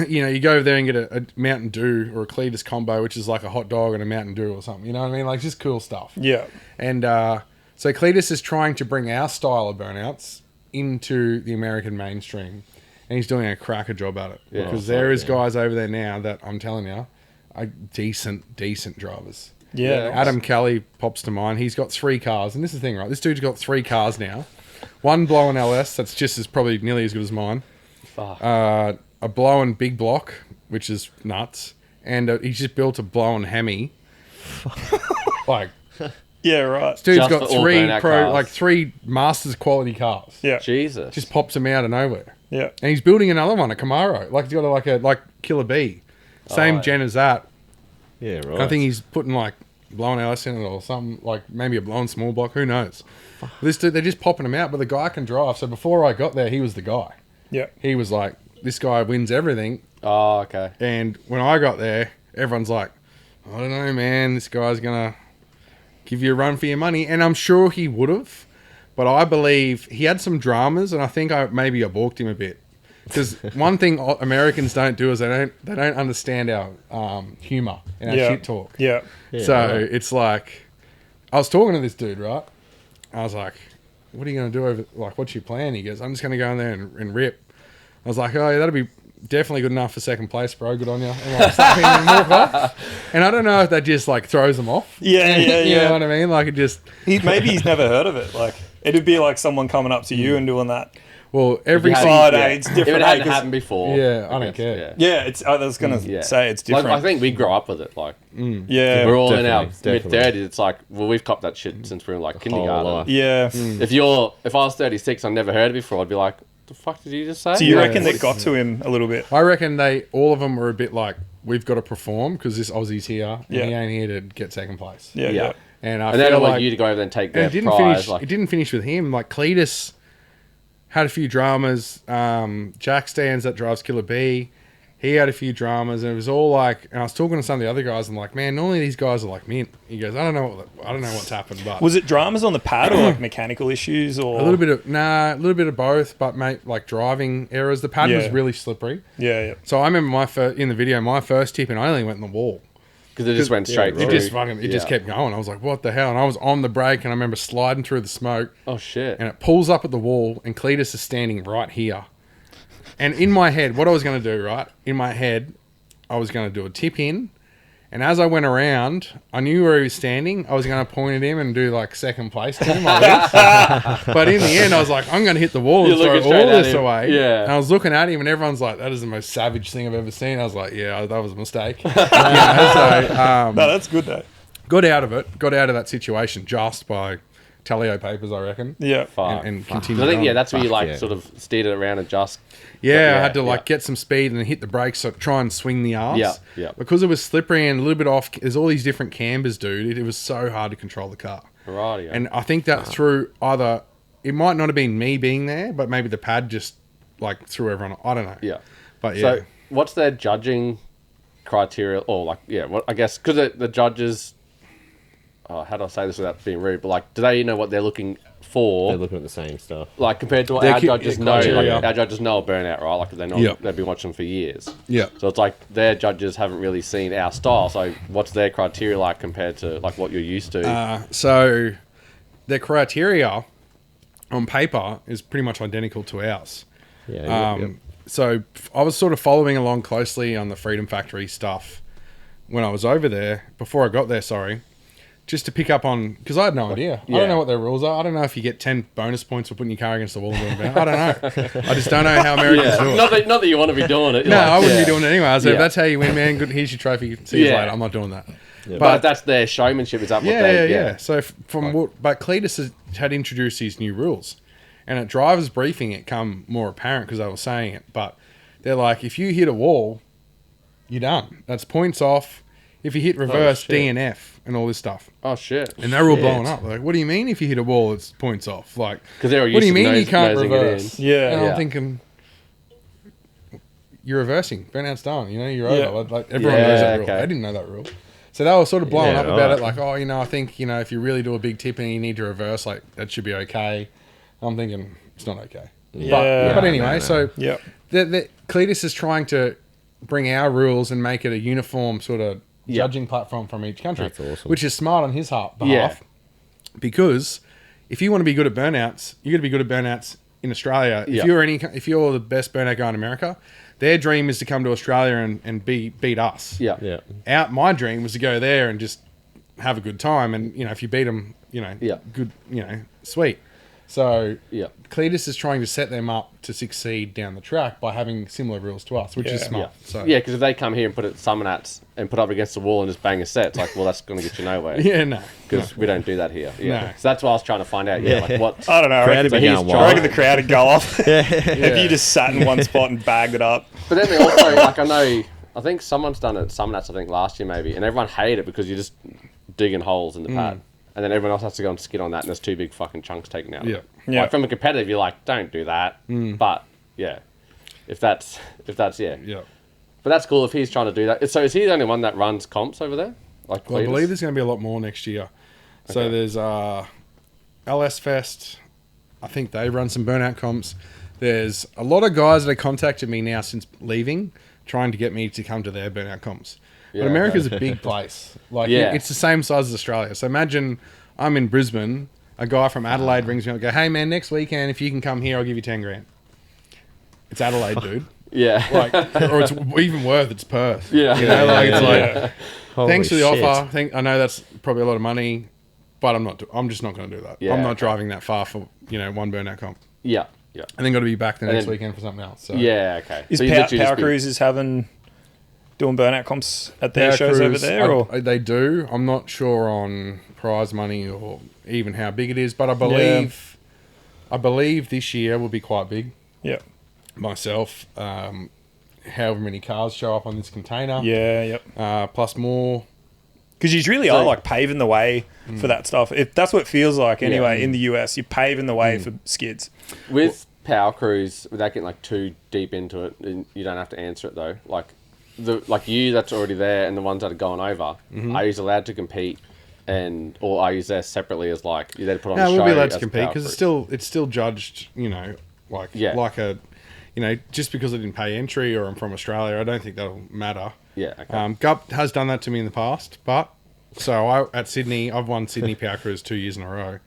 You know, you go over there and get a Mountain Dew or a Cletus combo, which is like a hot dog and a Mountain Dew or something. You know what I mean? Like, just cool stuff. Yeah. And so Cletus is trying to bring our style of burnouts into the American mainstream, and he's doing a cracker job at it. Yeah, because there is guys over there now that I'm telling you are decent drivers. Yeah. Adam Kelly pops to mind. He's got 3 cars, and this is the thing, right? This dude's got 3 cars now. One Blown LS, that's just as probably nearly as good as mine. Fuck. A Blown Big Block, which is nuts, and he's just built a Blown Hemi. Like, Yeah, right. this dude's Just got for all burnout cars. 3 Masters quality cars. Yeah. Jesus. Just pops them out of nowhere. Yeah. And he's building another one, a Camaro. Like, he's got like Killer B. Same Oh, gen as that. Yeah, right. I think he's putting like Blown LS in it or something, like maybe a Blown Small Block. Who knows? This dude, they're just popping him out, but the guy can drive. So before I got there, he was the guy. Yeah. He was like, this guy wins everything. Oh, okay. And when I got there, everyone's like, I don't know, man, this guy's going to give you a run for your money. And I'm sure he would have, but I believe he had some dramas, and I think maybe I balked him a bit. Because one thing Americans don't do is they don't understand our humour and our shit talk. Yeah. So it's like, I was talking to this dude, right? I was like, what are you going to do over, like, what's your plan? He goes, I'm just going to go in there and rip. I was like, oh, yeah, that'll be definitely good enough for second place, bro. Good on you. And, like, slap him and walk off. And I don't know if that just, like, throws them off. Yeah. You know what I mean? Like, it just... Maybe he's never heard of it. Like, it'd be like someone coming up to you and doing that. Well, every If you single... had- Friday, it's If different. it hadn't because- happened before. Yeah, I don't guess, care. Yeah, it's. I was gonna say it's different. Like, I think we grew up with it. Like, yeah, we're all in our definitely. mid-30s. It's like, well, we've copped that shit since we were in, like, kindergarten. life. yeah. If I was 36, I never heard it before, I'd be like, the fuck did you just say? So you Yeah. reckon that got to him a little bit? I reckon all of them were a bit like, we've got to perform because this Aussie's here and Yeah. he ain't here to get second place. Yeah, Yeah. yeah. And I And then I feel want like you to go over there and take and their prize. Like, it didn't finish with him. Like, Cletus had a few dramas. Jack Stans that drives Killer B, he had a few dramas, and it was all like. And I was talking to some of the other guys, and like, man, normally these guys are like mint. He goes, I don't know what's happened, but Was it dramas on the pad or like mechanical issues or a little bit of both, but mate, like driving errors. The pad was Yeah. really slippery. Yeah, yeah. So I remember in the video, my first tip, and I only went in the wall. because it just went straight It through. just kept going. I was like, what the hell? And I was on the brake, and I remember sliding through the smoke. Oh, shit. And it pulls up at the wall, and Cletus is standing right here. And in my head, what I was going to do, right? In my head, I was going to do a tip in, and as I went around, I knew where he was standing. I was going to point at him and do like second place to him. Like this. But in the end, I was like, I'm going to hit the wall and You're throw looking straight all at this him. away. Yeah. And I was looking at him, and everyone's like, that is the most savage thing I've ever seen. I was like, yeah, that was a mistake. So No, that's good though. got out of that situation just by Tallio papers, I reckon. Yeah. Fuck. And Fuck. continue. I think, on. that's where you, like, yeah. sort of steered it around and just... Yeah, But I had to yeah. get some speed and then hit the brakes, so try and swing the arse. Yeah, yeah. Because it was slippery and a little bit off. There's all these different cambers, dude. It was so hard to control the car. Righty. And I think that through either it might not have been me being there, but maybe the pad just like threw everyone. I don't know. Yeah. But yeah, So, what's their judging criteria? Or, like, I guess, because the judges... Oh, how do I say this without being rude? But, like, do they know what they're looking for? They're looking at the same stuff. Like, compared to what Their our judges know. Like, criteria. our judges know a burnout, right? Like, they know Yeah. they've been watching for years. yeah. So it's like their judges haven't really seen our style. So what's their criteria like compared to like what you're used to? So their criteria on paper is pretty much identical to ours. Yeah. So I was sort of following along closely on the Freedom Factory stuff when I was over there, before I got there, sorry, just to pick up on, because I had no idea. I Yeah. don't know what their rules are. I don't know if you get 10 bonus points for putting your car against the wall and doing that. I don't know. I just don't know how Americans do it. Not that you want to be doing it. No, like, I wouldn't yeah. be doing it anyway. I said, Yeah. if that's how you win, man, good, here's your trophy. See you Yeah. later. I'm not doing that. But that's their showmanship. Is that what they? Yeah. So but Cletus had introduced these new rules, and at driver's briefing, it come more apparent because they were saying it. But they're like, if you hit a wall, you're done. That's points off. If you hit reverse, shit. DNF and all this stuff. Oh shit! And they're all blowing up. They're like, what do you mean if you hit a wall, it's points off? Like, 'Cause they're all what do you used to mean you can't nosing it in. reverse? Yeah. And Yeah. I'm thinking, you're reversing. Burnout's done. You know, you're Yeah. over. Like everyone knows that rule. okay. They didn't know that rule. So they were sort of blowing Yeah, up about right. it, like, oh, you know, I think, you know, if you really do a big tip and you need to reverse, like, that should be okay. I'm thinking it's not okay. Yeah. But anyway, so Yep. the Cletus is trying to bring our rules and make it a uniform sort of judging platform from each country, That's awesome. which is smart on his behalf. Yeah. Because if you want to be good at burnouts, you got to be good at burnouts in Australia. Yeah. If you're the best burnout guy in America, their dream is to come to Australia and beat us. Yeah. Yeah. My dream was to go there and just have a good time, and you know, if you beat them, you know, Yeah. good, you know, sweet. So Yeah. Cletus is trying to set them up to succeed down the track by having similar rules to us, which is Yeah. smart. Yeah. So Yeah, because if they come here and put it Summernats and put up against the wall and just bang a set, it's like, well, that's going to get you nowhere. yeah, no, Because we don't do that here. Yeah. No. So that's what I was trying to find out. Yeah. Like what? I don't know. I Crowd reckon, would be he's going trying- I reckon wild. the crowd would go off if you just sat in one spot and bagged it up. But then they also, like, I think someone's done it at Summernats, I think last year maybe, and everyone hated it because you're just digging holes in the pad. And then everyone else has to go and skid on that, and there's two big fucking chunks taken out. Yeah. Yeah. Like, from a competitive, you're like, don't do that. But, yeah. If that's, yeah. yeah. But that's cool if he's trying to do that. So is he the only one that runs comps over there? Like, Well, I Cletus? believe there's going to be a lot more next year. So Okay. there's LS Fest. I think they run some burnout comps. There's a lot of guys that have contacted me now since leaving, trying to get me to come to their burnout comps. Yeah, But America's a big place. Like, Yeah. it's the same size as Australia. So imagine I'm in Brisbane, a guy from Adelaide rings me up and go, hey man, next weekend, if you can come here, I'll give you 10 grand. It's Adelaide, dude. Yeah. Like, or it's even worth, it's Perth. Yeah. You know, like, it's like, Yeah. Holy thanks for the shit. offer. I know that's probably a lot of money, but I'm just not going to do that. Yeah, I'm not okay. driving that far for, you know, one burnout comp. Yeah. Yeah. And then got to be back the And next then- weekend for something else. So. Yeah, okay. Is So you Power, literally just Power be- Cruises doing burnout comps at their Power shows over Cruise, there? Or they do. I'm not sure on prize money or even how big it is, but I believe this year will be quite big. yeah, Myself, however many cars show up on this container, yep. plus more. Because you really are like paving the way for that stuff. If that's what it feels like anyway in the US, you're paving the way for skids. With Power Cruise, without getting like too deep into it, and you don't have to answer it though. Like you that's already there, and the ones that are going over, are you allowed to compete, or are you there separately as like you're there to put on? No, a we'll show be allowed to as compete Power because Cruise? it's still judged. You know, like Yeah. like a, you know, just because I didn't pay entry or I'm from Australia, I don't think that'll matter. Yeah. Okay. Gup has done that to me in the past, but at Sydney, I've won Sydney Power Cruise 2 years in a row.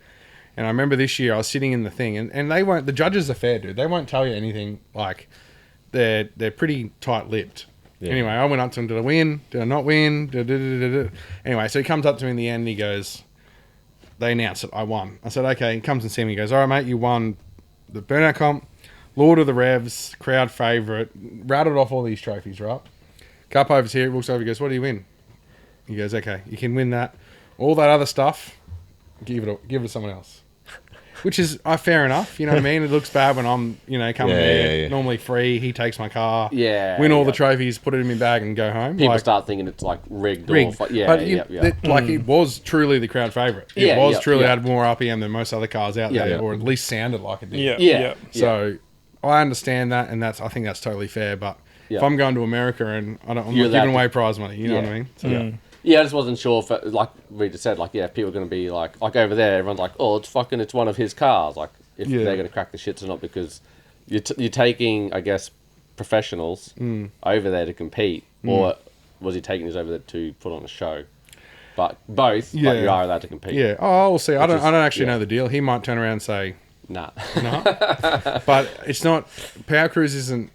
And I remember this year I was sitting in the thing, and they won't. The judges are fair, dude. They won't tell you anything. Like they're pretty tight-lipped. Yeah. Anyway, I went up to him. Did I win? Did I not win? Anyway, so he comes up to me in the end. And he goes, "They announced it. I won." I said, "Okay." He comes and sees me. He goes, "All right, mate. You won the burnout comp, Lord of the Revs, crowd favourite." Rattled off all these trophies, right? Cup over's here. He looks over. He goes, "What do you win?" He goes, "Okay, you can win that. All that other stuff, give it to someone else." Which is fair enough, you know what I mean? It looks bad when I'm, you know, coming here, normally free. He takes my car, win all the trophies, put it in my bag, and go home. People like, start thinking it's like rigged. rigged. Or But like it was truly the crowd favourite. It was truly had more RPM than most other cars out there, or at least sounded like it did. Yeah. So I understand that, and I think that's totally fair. But if I'm going to America and I'm not giving away prize money, you know what I mean? So, Yeah, I just wasn't sure if, like we just said, like, if people are going to be like over there, everyone's like, oh, it's one of his cars. Like, if they're going to crack the shits or not, because you're taking, I guess, professionals over there to compete, or was he taking us over there to put on a show? But both, but you are allowed to compete. Yeah. Oh, we'll see. I don't actually yeah. know the deal. He might turn around and say, Nah. no. But it's not. Power Cruise isn't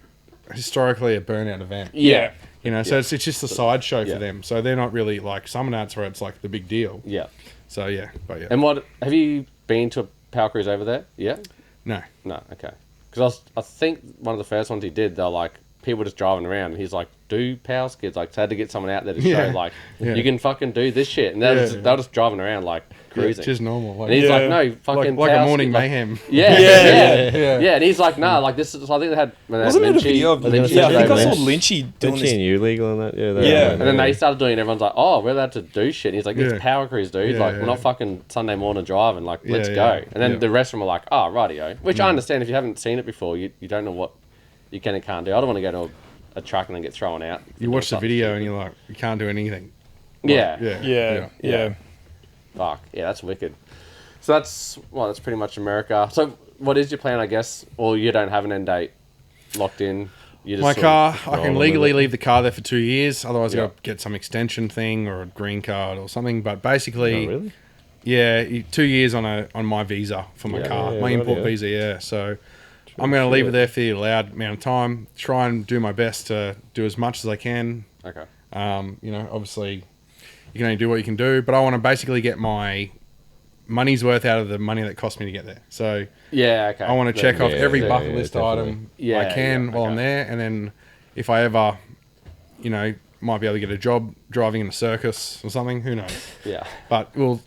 historically a burnout event. Yeah. You know, so it's just a sideshow Yeah. for them. So they're not really like Summernats where it's like the big deal. Yeah. So yeah, but yeah. And have you been to a Power Cruise over there? Yeah? No. No, okay. Because I think one of the first ones he did, they're like, people just driving around, and he's like, do power skids. Like, so I had to get someone out there to show, like, you can fucking do this shit. And they're just driving around, like, cruising. Just normal. Like, And he's like, no, fucking like a power morning skid, like- mayhem. Yeah. And he's like, nah, like, this is, I think they had, when they had Wasn't it a Lynchy- video of Lynchy Yeah, I think I over saw there. Lynchy doing Lynchy this. and you legal on that? Yeah. Yeah. And then they started doing it, everyone's like, oh, we're allowed to do shit. And he's like, Yeah. it's Power Cruise, dude. Yeah, like, yeah. we're not fucking Sunday morning driving. Like, let's Yeah, go. yeah. And then Yeah. the rest of them are like, oh, rightio. Which I understand if you haven't seen it before, you don't know what you can and can't do. I don't want to go to a track and then get thrown out. You watch the video and you're like, you can't do anything. Yeah. Yeah. Fuck. Yeah, that's wicked. So that's pretty much America. So what is your plan, I guess? Or you don't have an end date locked in? You just My sort car, of I roll can with legally it? leave the car there for 2 years. Otherwise, I Yeah. got to get some extension thing or a green card or something. But basically, Oh, really? yeah, 2 years on my visa for my Yeah. car, Yeah, my right, import yeah. visa. Yeah, so I'm going to leave it there for the allowed amount of time. Try and do my best to do as much as I can. Okay. Obviously, you can only do what you can do. But I want to basically get my money's worth out of the money that cost me to get there. So Yeah, okay. I want to check off Yeah, every yeah, bucket yeah, list definitely. item Yeah, I can yeah, while I'm okay. there, and then if I ever, might be able to get a job driving in a circus or something. Who knows? Yeah. But we'll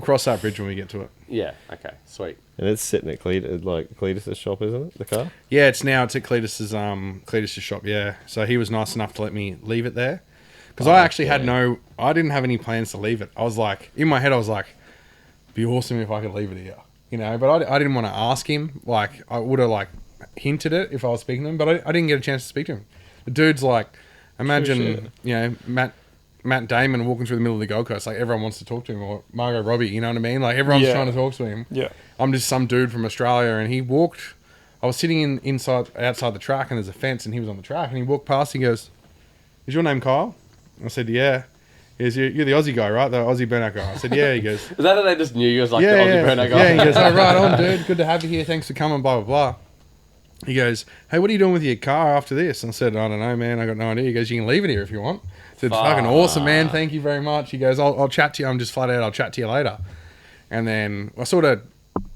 cross that bridge when we get to it. Yeah, okay. Sweet. And it's sitting at Cletus's shop, isn't it? The car. Yeah, it's at Cletus's shop. Yeah, so he was nice enough to let me leave it there because I actually I didn't have any plans to leave it. I was like, in my head, I was like, be awesome if I could leave it here, But I didn't want to ask him. Like, I would have hinted it if I was speaking to him, but I didn't get a chance to speak to him. The dude's like, imagine Matt Damon walking through the middle of the Gold Coast, like everyone wants to talk to him, or Margot Robbie, you know what I mean? Like everyone's Yeah. trying to talk to him. Yeah. I'm just some dude from Australia, and he walked. I was sitting outside the track, and there's a fence, and he was on the track, and he walked past. He goes, "Is your name Kyle?" I said, "Yeah." He goes, "You're the Aussie guy, right? The Aussie burnout guy." I said, "Yeah." He goes, Is that they just knew you as like "Yeah, the Aussie yeah, burnout guy? yeah." He goes, "Oh, right on, dude. Good to have you here. Thanks for coming." Blah blah blah. He goes, "Hey, what are you doing with your car after this?" And I said, "I don't know, man. I got no idea." He goes, "You can leave it here if you want." I said, "Fucking awesome, man. Thank you very much." He goes, I'll chat to you. I'm just flat out. I'll chat to you later. And then I sort of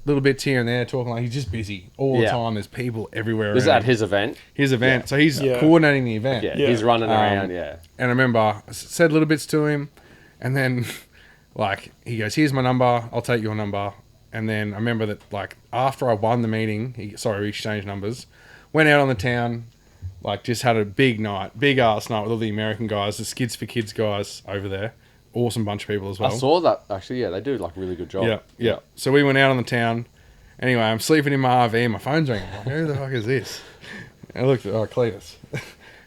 little bits here and there talking like he's just busy all the Yeah. time. There's people everywhere. Was around that his event? his event? So he's Yeah. coordinating the event. Yeah, Yeah. he's running around, yeah. And I remember I said little bits to him, and then he goes, "Here's my number. I'll take your number." And then I remember that after I won the meeting, we exchanged numbers, went out on the town, just had a big ass night with all the American guys, the Skids for Kids guys over there. Awesome bunch of people as well. I saw that, actually, yeah, they do really good job. Yeah. So we went out on the town. Anyway, I'm sleeping in my RV and my phone's ringing. I'm like, who the fuck is this? And I looked at Cletus.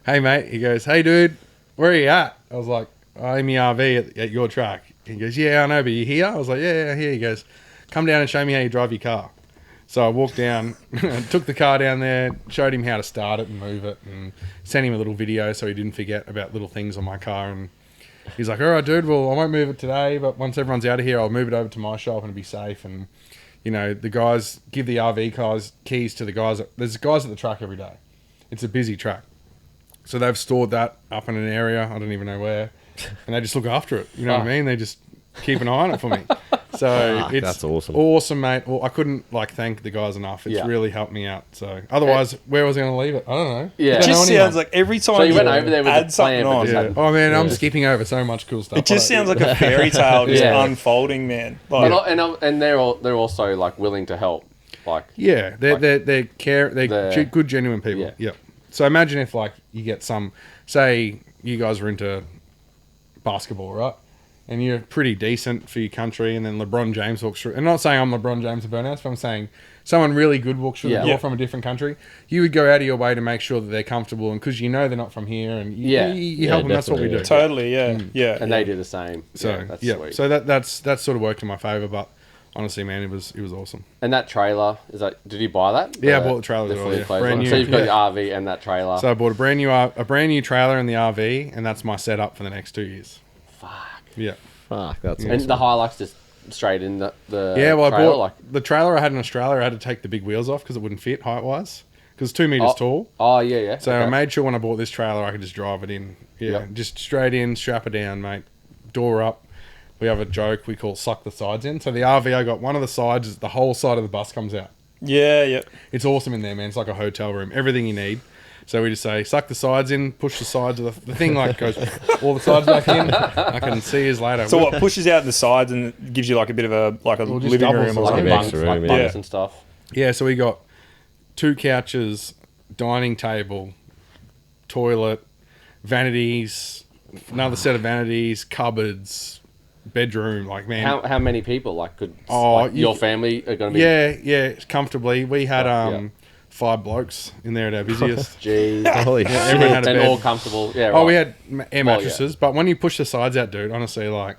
"Hey, mate." He goes, "Hey, dude, where are you at?" I was like, "I'm in my RV at your track." He goes, "Yeah, I know, but you here?" I was like, "Yeah, here." He goes, "Come down and show me how you drive your car." So I walked down, took the car down there, showed him how to start it and move it, and sent him a little video so he didn't forget about little things on my car. And he's like, "All right, dude, well, I won't move it today, but once everyone's out of here, I'll move it over to my shop and it'll be safe." And, the guys give the RV cars keys to the guys. There's guys at the track every day. It's a busy track. So they've stored that up in an area, I don't even know where, and they just look after it. You know what I mean? They just keep an eye on it for me. So it's that's awesome. Awesome, mate. Well, I couldn't thank the guys enough. It's Yeah. really helped me out. So otherwise, where was I going to leave it? I don't know. Yeah. I It don't know just anyone. sounds like every time So you went over there with add the something plan, but on, just Yeah. Oh man, I'm skipping over so much cool stuff. it just I don't- sounds like a fairy tale just Yeah. unfolding, man. And they're also willing to help. Yeah, they're They're- good, genuine people. Yeah. Yep. So imagine if you get say you guys were into basketball, right? And you're pretty decent for your country, and then LeBron James walks through. And I'm not saying I'm LeBron James of Burnouts, but I'm saying someone really good walks through the door Yeah. from a different country. You would go out of your way to make sure that they're comfortable, and because they're not from here, and you help them. That's what we do. definitely, Totally, yeah. And they do the same. So that's yeah, sweet. so that's sort of worked in my favour. But honestly, man, it was awesome. And that trailer, did you buy that? Yeah, I bought the trailer as well, fully yeah. closed Brand one. new, So you've got yeah. the RV and that trailer. So I bought a brand new trailer in the RV, and that's my setup for the next 2 years. Fuck. Yeah. Fuck, that's And awesome. the Hilux just straight in the Yeah, well, I trailer, bought the trailer I had in Australia. I had to take the big wheels off because it wouldn't fit height wise, because it's 2 meters tall. Oh, yeah. So okay. I made sure when I bought this trailer, I could just drive it in. Yeah, Yep. just straight in, strap it down, mate. Door up. We have a joke we call "suck the sides in." So the RV, I got one of the sides. The whole side of the bus comes out. Yeah. It's awesome in there, man. It's like a hotel room. Everything you need. So we just say, suck the sides in, push the sides of the thing goes all the sides back in. I can see you later. So what pushes out the sides and gives you a bit of a just living doubles room the or Like something? Maybe bunks, extra room, bunks yeah. and stuff. Yeah, so we got 2 couches, dining table, toilet, vanities, another set of vanities, cupboards, bedroom. Man. How many people could Oh, your family are going to be? Yeah, comfortably. We had Yeah. 5 blokes in there at our busiest. Jeez. Holy shit. Everyone had a And bed. all comfortable. Yeah, right. Oh, we had air Well, mattresses, but when you push the sides out, dude, honestly, like,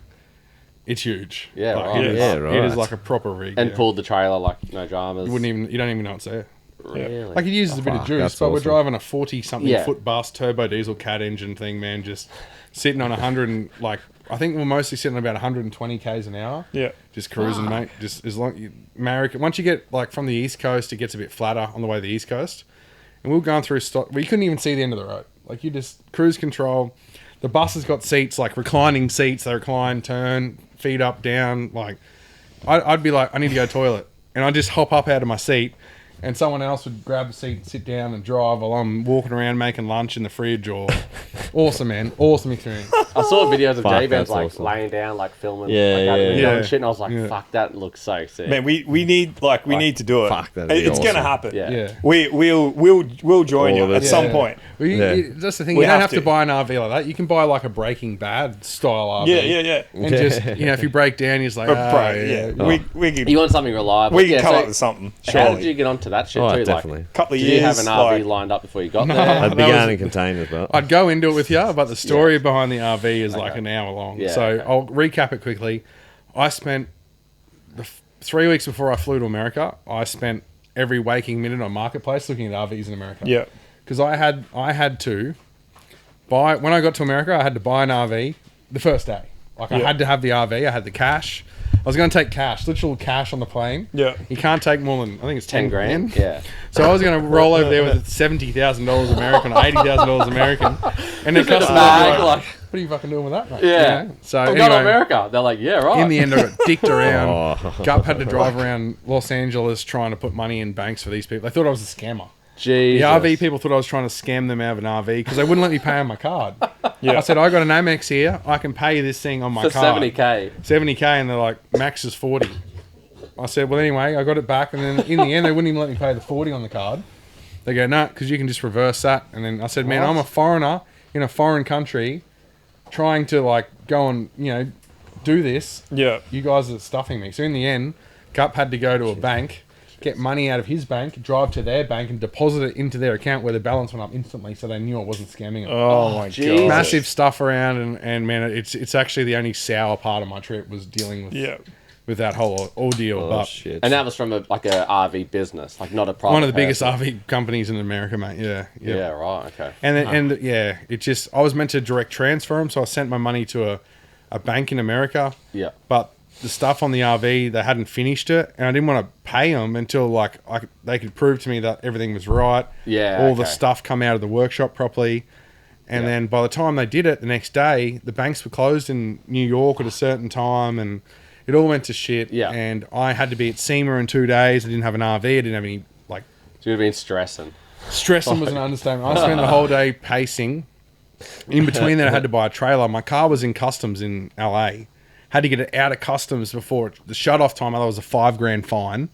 it's huge. Yeah, like, right. It is, Yeah, It is right. like a proper rig. And yeah. pulled the trailer like no dramas. You don't even know it's there. Really? Like, it uses a bit of fuck, juice, that's but we're awesome. driving a 40-something Yeah. foot bus turbo diesel cat engine thing, man, just sitting on 100 and, like, I think we're mostly sitting at about 120 k's an hour. Yeah. Just cruising, mate. Just as long America. Once you get like from the east coast, it gets a bit flatter on the way to the east coast. And we were going through we couldn't even see the end of the road. Like you just cruise control. The bus has got seats like reclining seats. They recline, turn, feet up, down. Like I'd be like, I need to go to the toilet, and I'd just hop up out of my seat. And someone else would grab a seat and sit down and drive while I'm walking around making lunch in the fridge. Or awesome, man, awesome experience. I saw videos of Fuck, J-Bands that's like awesome. laying down, like filming Yeah, like, out the yeah, window yeah. and shit. And I was like, Yeah. fuck, that looks so sick. Man, we need need to do it. Fuck, that'd be It's awesome. gonna happen. Yeah. Yeah. We'll join All you of at it. some Yeah. point. Well, Yeah. that's the thing. We You don't have have to to. buy an RV like that. You can buy like a Breaking Bad style RV. Yeah. And just if you break down, you're just like, Bro, yeah. we can You want something reliable. we can Yeah, come so up with something. How did Surely. you get onto that shit Oh, too? definitely. Like, Couple of did years. you have an RV like, lined up before you got No. there? I'd That be was- going in containers, but I'd go into it with you, but the story behind the RV is like an hour long. Yeah, so okay. I'll recap it quickly. I spent 3 weeks before I flew to America. I spent every waking minute on Marketplace looking at RVs in America. yeah. Because I had to buy when I got to America. I had to buy an RV the first day. Like I Yeah. had to have the RV. I had the cash. I was going to take cash, literal cash on the plane. Yeah. You can't take more than I think it's 10 grand? Yeah. So I was going to roll over there with $70,000 American, or $80,000 American, and then Just in a customers bag, were like, like- "What are you fucking doing with that, mate?" Yeah. You know? So I'm going to anyway, America. They're like, yeah, right. in the end, I got dicked around. Oh. Gup had to drive around Los Angeles trying to put money in banks for these people. They thought I was a scammer. Jesus. The RV people thought I was trying to scam them out of an RV because they wouldn't let me pay on my card. Yeah. I said, I got an Amex here. I can pay you this thing on my For card. 70K. 70K, and they're like, max is 40. I said, well, anyway, I got it back, and then in the end, they wouldn't even let me pay the 40 on the card. They go, no, because you can just reverse that. And then I said, man, I'm a foreigner in a foreign country trying to, like, go and, do this. Yeah. You guys are stuffing me. So in the end, Gup had to go to a bank, get money out of his bank, drive to their bank, and deposit it into their account where the balance went up instantly, so they knew I wasn't scamming them. Oh my Jesus. god. Massive stuff around, and man, it's actually the only sour part of my trip was dealing with Yeah. with that whole ordeal. oh but shit. And that was from a RV business, like not a private one of the biggest person. RV companies in America, mate. Yeah, Yeah, right, okay. And then, it just I was meant to direct transfer them, so I sent my money to a bank in America. Yeah. But the stuff on the RV, they hadn't finished it, and I didn't want to pay them until they could prove to me that everything was right. Yeah, all the okay. stuff come out of the workshop properly. And Yeah. then by the time they did it the next day, the banks were closed in New York at a certain time, and it all went to shit. Yeah. And I had to be at SEMA in 2 days. I didn't have an RV. I didn't have any, like, So you'd have been stressing. stressing was an understatement. I spent the whole day pacing. In between that, I had to buy a trailer. My car was in customs in LA. Had to get it out of customs before the shut-off time. Otherwise, was a $5,000 fine.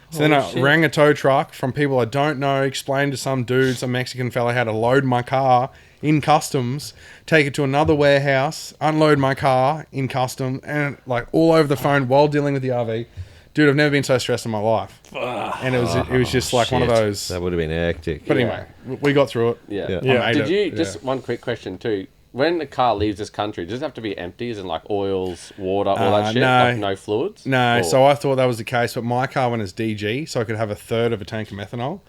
So then I rang a tow truck from people I don't know, explained to some dude, some Mexican fella, how to load my car in customs, take it to another warehouse, unload my car in customs, and like all over the phone while dealing with the RV. Dude, I've never been so stressed in my life. And it was just like one of Shit. those. That would have been hectic. But anyway, we got through it. Yeah. Yeah. Yeah. I made Did it. you, just one quick question too, when the car leaves this country, does it have to be empty, as in like oils, water, all that shit? no. Like no fluids? No, Or- so I thought that was the case, but my car went as DG, so I could have a third of a tank of methanol,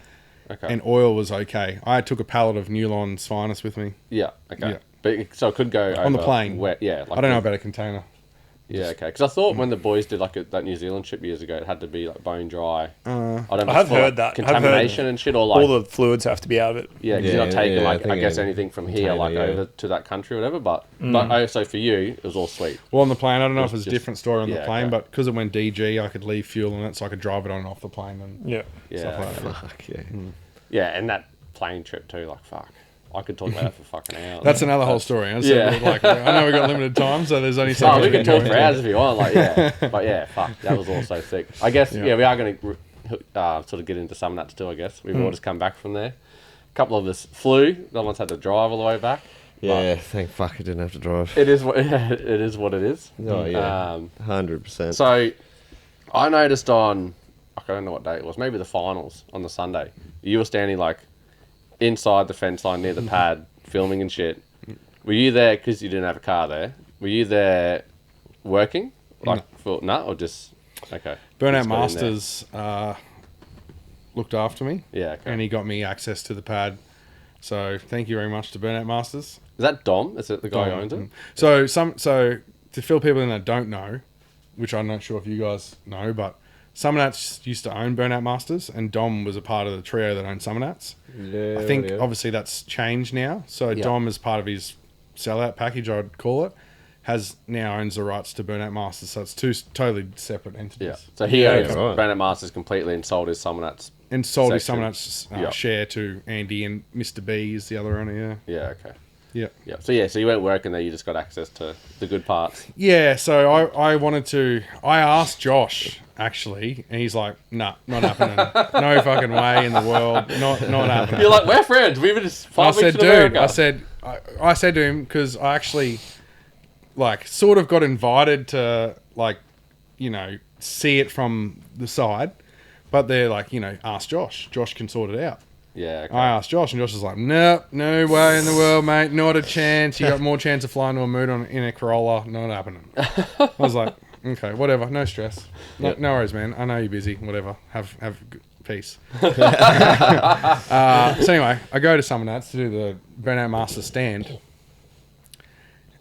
Okay. and oil was okay. I took a pallet of Newlon's Finest with me. Yeah, okay. Yeah. But so it could go On the over plane. Wet, yeah. Like I don't know about a container. Yeah, okay. Because I thought when the boys did like that New Zealand trip years ago, it had to be like bone dry. I don't know. if I have it's for, heard like, that. I've heard contamination and shit, or like All the fluids have to be out of it. yeah, because you're not Yeah, taking yeah, I like I think guess a anything from here container, like yeah. over to that country or whatever. But so for you, it was all sweet. Well, on the plane, I don't know if it was a just- different story on the yeah, plane, okay. but because it went DG, I could leave fuel in it, so I could drive it on and off the plane and Yeah. Yeah, stuff like that. Fuck yeah. yeah, and that plane trip too. Like fuck, I could talk about that for fucking hours. That's another whole story. I Yeah. like, I know we've got limited time, so there's only so Oh, much we can can talk for hours if you want. Like yeah, but yeah, fuck, that was all so sick. I guess yeah, we are going to sort of get into Summernats too. I guess we've all just come back from there. A couple of us flew. No one's had to drive all the way back. Yeah, thank fuck I didn't have to drive. It is what it is. What it is. Oh yeah, 100%. So, I noticed on I don't know what day it was, maybe the finals on the Sunday. You were standing like inside the fence line near the pad, filming and shit. Were you there because you didn't have a car there? Were you there working? Like, or just, okay. Burnout Just got in there. Masters looked after me. Yeah, okay. And he got me access to the pad. So thank you very much to Burnout Masters. Is that Dom? Is it the guy who Dom. owns it? So to fill people in that don't know, which I'm not sure if you guys know, but Summernats used to own Burnout Masters, and Dom was a part of the trio that owned Summernats. Yeah, I think yeah. obviously that's changed now. So Yeah. Dom, as part of his sellout package, I'd call it, now owns the rights to Burnout Masters. So it's two totally separate entities. Yeah. So he Yeah, owns right. Burnout Masters completely and sold his Summernats. And sold his Section. Summernats Yeah. share to Andy, and Mr. B is the other owner. Yeah. Yeah, okay. Yeah. Yeah. So you weren't working there, you just got access to the good parts. Yeah, so I asked Josh, actually, and he's like, nah, not happening. No fucking way in the world. Not happening. You're like, we're friends. We were just I 5 said, weeks in dude, America. I said to him, because I actually, like, sort of got invited to, like, you know, see it from the side, but they're like, you know, ask Josh. Josh can sort it out. Yeah, okay. I asked Josh, and Josh was like, no way in the world, mate. Not a chance. You got more chance of flying to a mood in a Corolla. Not happening. I was like, okay, whatever. No stress. No worries, man. I know you're busy. Whatever. Have peace. So anyway, I go to Summernats to do the Burnout Master stand.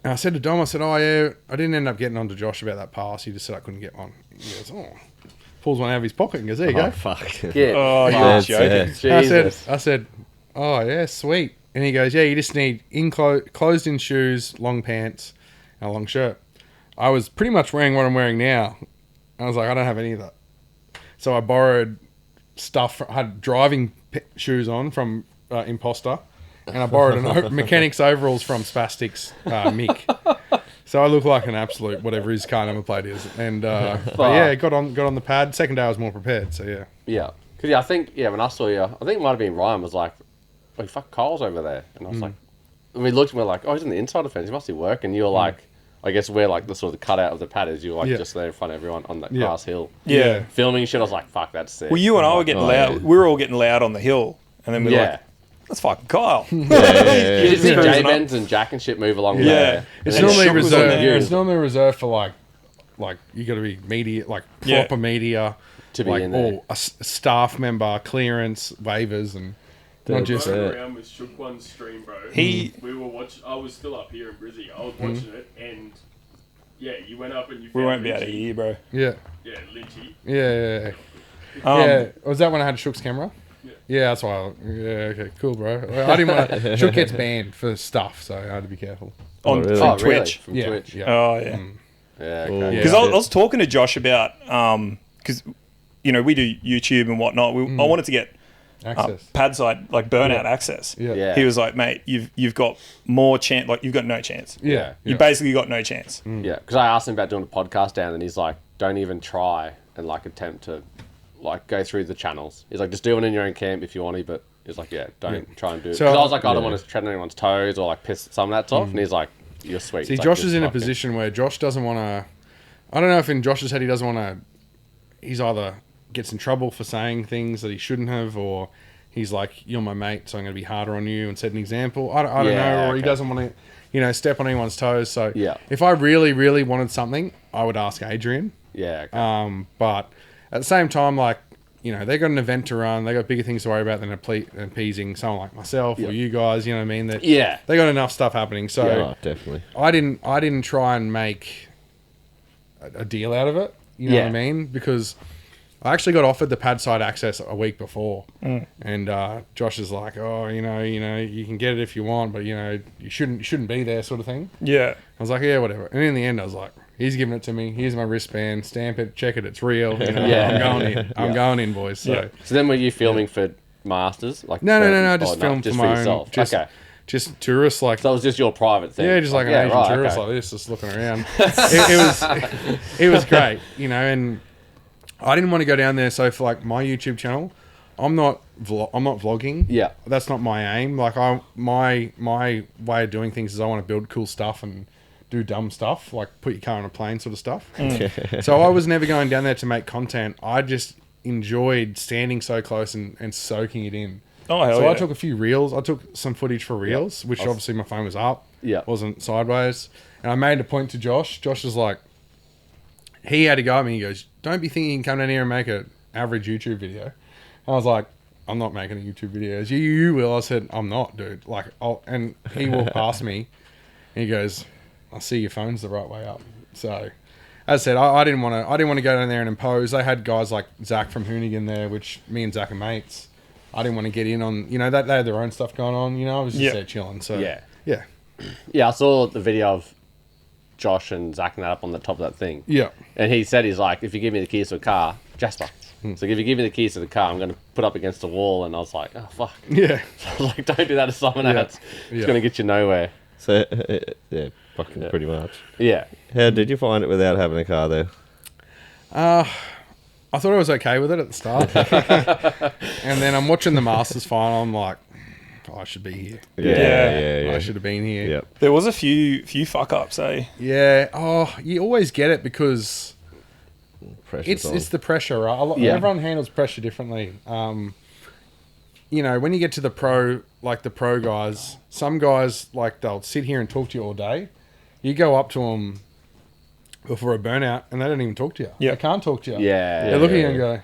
And I said to Dom, I said, oh, yeah, I didn't end up getting onto Josh about that pass. He just said I couldn't get one. He goes, oh. Pulls one out of his pocket and goes, there you Oh, go. fuck. Yeah. Oh, you're That's joking. Jesus. I said, oh, yeah, sweet. And he goes, yeah, you just need closed-in shoes, long pants, and a long shirt. I was pretty much wearing what I'm wearing now. I was like, I don't have any of that. So I borrowed stuff. I had driving shoes on from Imposter, and I borrowed an mechanics overalls from Spastics Mick. So I look like an absolute whatever his car number plate is. And but yeah, got on the pad. Second day I was more prepared. So yeah. Yeah. Because, I think, when I saw you, I think it might have been Ryan was like, oh, fuck, Kyle's over there. And I was like, and we looked and we were like, oh, he's in the inside of the fence. He must be working. You were like, I guess where like the sort of cutout of the pad is, you were like just there in front of everyone on that grass hill. Yeah. Filming shit. I was like, fuck, that's sick. Well, you and I were getting loud. yeah. We were all getting loud on the hill. And then we were like, that's fucking Kyle. You just see Cruising J-Bens and Jack and shit move along Yeah. there. It's And then normally Shook was on reserved. there. It's normally reserved for like you got to be media, like Yeah. proper media, To be like in there. all a staff member clearance waivers and not just. Running around with Shook One's stream, bro. He- We were watching. I was still up here in Brizzy. I was watching it, and yeah, you went up and you. We found won't be able to Lynchy. hear, bro. Yeah, Yeah, Lynchy. yeah. Um, Yeah, was that when I had Shook's camera? Yeah, that's why. Okay, cool, bro. I didn't want to. Shook gets banned for stuff, so I had to be careful. On really? from Oh, really? Twitch. From Yeah, Twitch. yeah. Oh, yeah. Yeah, Oh, okay. Yeah. Because I was talking to Josh about, because, you know, we do YouTube and whatnot. I wanted to get Access. pad side, like burnout access. Yeah. Yeah. He was like, mate, you've got more chance, like you've got no chance. Yeah. You basically got no chance. Yeah, because I asked him about doing a podcast down, and he's like, "Don't even try and like attempt to like go through the channels." He's like, "Just do it in your own camp if you want to," but he's like, "Yeah, don't try and do it." So- Because I was like, "I don't Yeah. want to tread on anyone's toes or like piss some of that off," and he's like, "You're sweet." See, It's like, Josh just is in a fucking- position where Josh doesn't want to. I don't know if in Josh's head he doesn't want to. He's either gets in trouble for saying things that he shouldn't have, or he's like, "You're my mate, so I'm going to be harder on you and set an example." I don't Yeah, know, or he okay. doesn't want to, step on anyone's toes. So Yeah. if I really, really wanted something, I would ask Adrian. Yeah, okay. But at the same time, like, they got an event to run. They got bigger things to worry about than appeasing someone like myself or you guys. You know what I mean? That Yeah. they got enough stuff happening. So Oh, definitely. I didn't try and make a deal out of it. You know what I mean? Because I actually got offered the pad side access a week before, and Josh is like, "Oh, you can get it if you want, but you shouldn't be there," sort of thing. Yeah. I was like, "Yeah, whatever." And in the end, I was like, "He's giving it to me. Here's my wristband. Stamp it. Check it. It's real. Yeah. I'm going in. I'm going in, boys." So Yeah. So then, were you filming for Masters? Like no. or Just film just for my own. yourself. Okay, Just tourists like. so that was just your private thing. Yeah, just like an yeah, Asian right, tourist okay. like this, just looking around. it was great, and I didn't want to go down there. So for like my YouTube channel, I'm not vlogging. Yeah. That's not my aim. Like my way of doing things is I want to build cool stuff and do dumb stuff, like put your car on a plane sort of stuff. So I was never going down there to make content. I just enjoyed standing so close and soaking it in. Oh, hell So yeah. I took a few reels. I took some footage for reels, which obviously my phone was up. Yeah. Wasn't sideways. And I made a point to Josh. Josh was like, he had to go at me. He goes, don't be thinking you can come down here and make an average YouTube video. And I was like, I'm not making a YouTube video. He goes, you will. I said, I'm not, dude. Like, and he walked past me and he goes, I see your phone's the right way up. So, as I said, I didn't want to go down there and impose. They had guys like Zach from Hoonigan there, which me and Zach are mates. I didn't want to get in on, they had their own stuff going on. I was just there chilling. So Yeah. yeah, I saw the video of Josh and Zach and that up on the top of that thing. yeah. And he said, he's like, if you give me the keys to a car, Jasper. So if you give me the keys to the car, I'm going to put up against a wall. And I was like, oh, fuck. Yeah. I was like, don't do that to Summernats. Yeah. It's going to get you nowhere. So, yeah, fucking pretty much. Yeah. How did you find it without having a car there? I thought I was okay with it at the start. And then I'm watching the Masters final. I'm like, I should be here. Yeah. I should have been here. Yep. There was a few fuck ups, eh? Yeah. Oh, you always get it because Pressure's on. it's the pressure, right? Yeah. Everyone handles pressure differently. When you get to the pro guys, some guys, like, they'll sit here and talk to you all day. You go up to them before a burnout and they don't even talk to you. Yeah. They can't talk to you. Yeah. They look at you and go,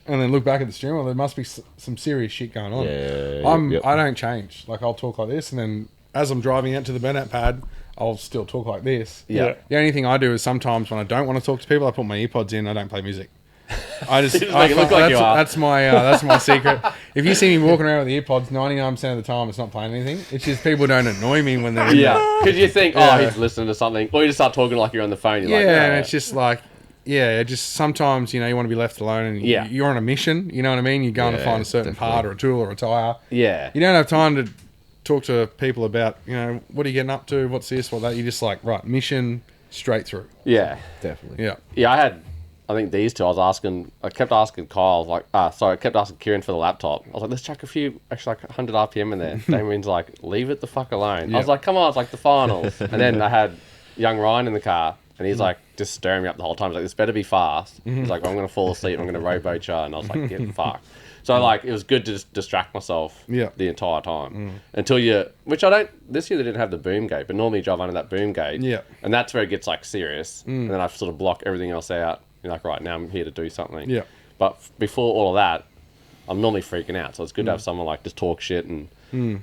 and then look back at the stream. Well, there must be some serious shit going on. I don't change. Like, I'll talk like this, and then as I'm driving out to the burnout pad, I'll still talk like this. Yeah. The only thing I do is sometimes when I don't want to talk to people, I put my earpods in. I don't play music. I just, Just make it look like you are. that's my secret. If you see me walking around with earpods, 99% of the time it's not playing anything. It's just people don't annoy me when they're in there. Yeah. Because you think, Yeah. he's listening to something. Or you just start talking like you're on the phone. You're like, And it's just like, just sometimes, you want to be left alone and you're on a mission, you know what I mean? You're going to find a certain part or a tool or a tyre. Yeah. You don't have time to talk to people about, what are you getting up to? What's this? What that? You're just like, right, mission straight through. Yeah. Definitely. Yeah. Yeah, I think these two, I kept asking Kyle, I kept asking Kieran for the laptop. I was like, let's chuck a few, actually like 100 RPM in there. Damian's like, leave it the fuck alone. I was like, come on, it's like the finals. And then I had young Ryan in the car, and he's like, just stirring me up the whole time. He's like, this better be fast. He's like, I'm going to fall asleep, I'm going to robo-char. And I was like, get fucked. So like, it was good to just distract myself the entire time. Until which I don't, this year they didn't have the boom gate, but normally you drive under that boom gate. Yeah. And that's where it gets like serious. And then I sort of block everything else out. You're like, right, now I'm here to do something. Yeah. But before all of that, I'm normally freaking out. So it's good to have someone like just talk shit and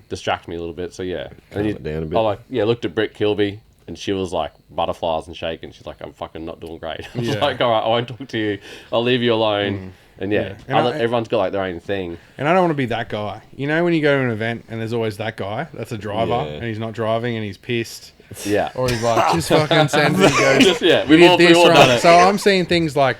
distract me a little bit. So yeah. Calm it down a bit. I looked at Britt Kilby and she was like butterflies and shaking. She's like, I'm fucking not doing great. I was Yeah. like, all right, I won't talk to you. I'll leave you alone. And And everyone's got like their own thing. And I don't want to be that guy. When you go to an event and there's always that guy, that's a driver, Yeah. and he's not driving and he's pissed. Yeah. Or he's like, just fucking send me. Just, yeah. We We've did all this done right. it. So I'm seeing things like,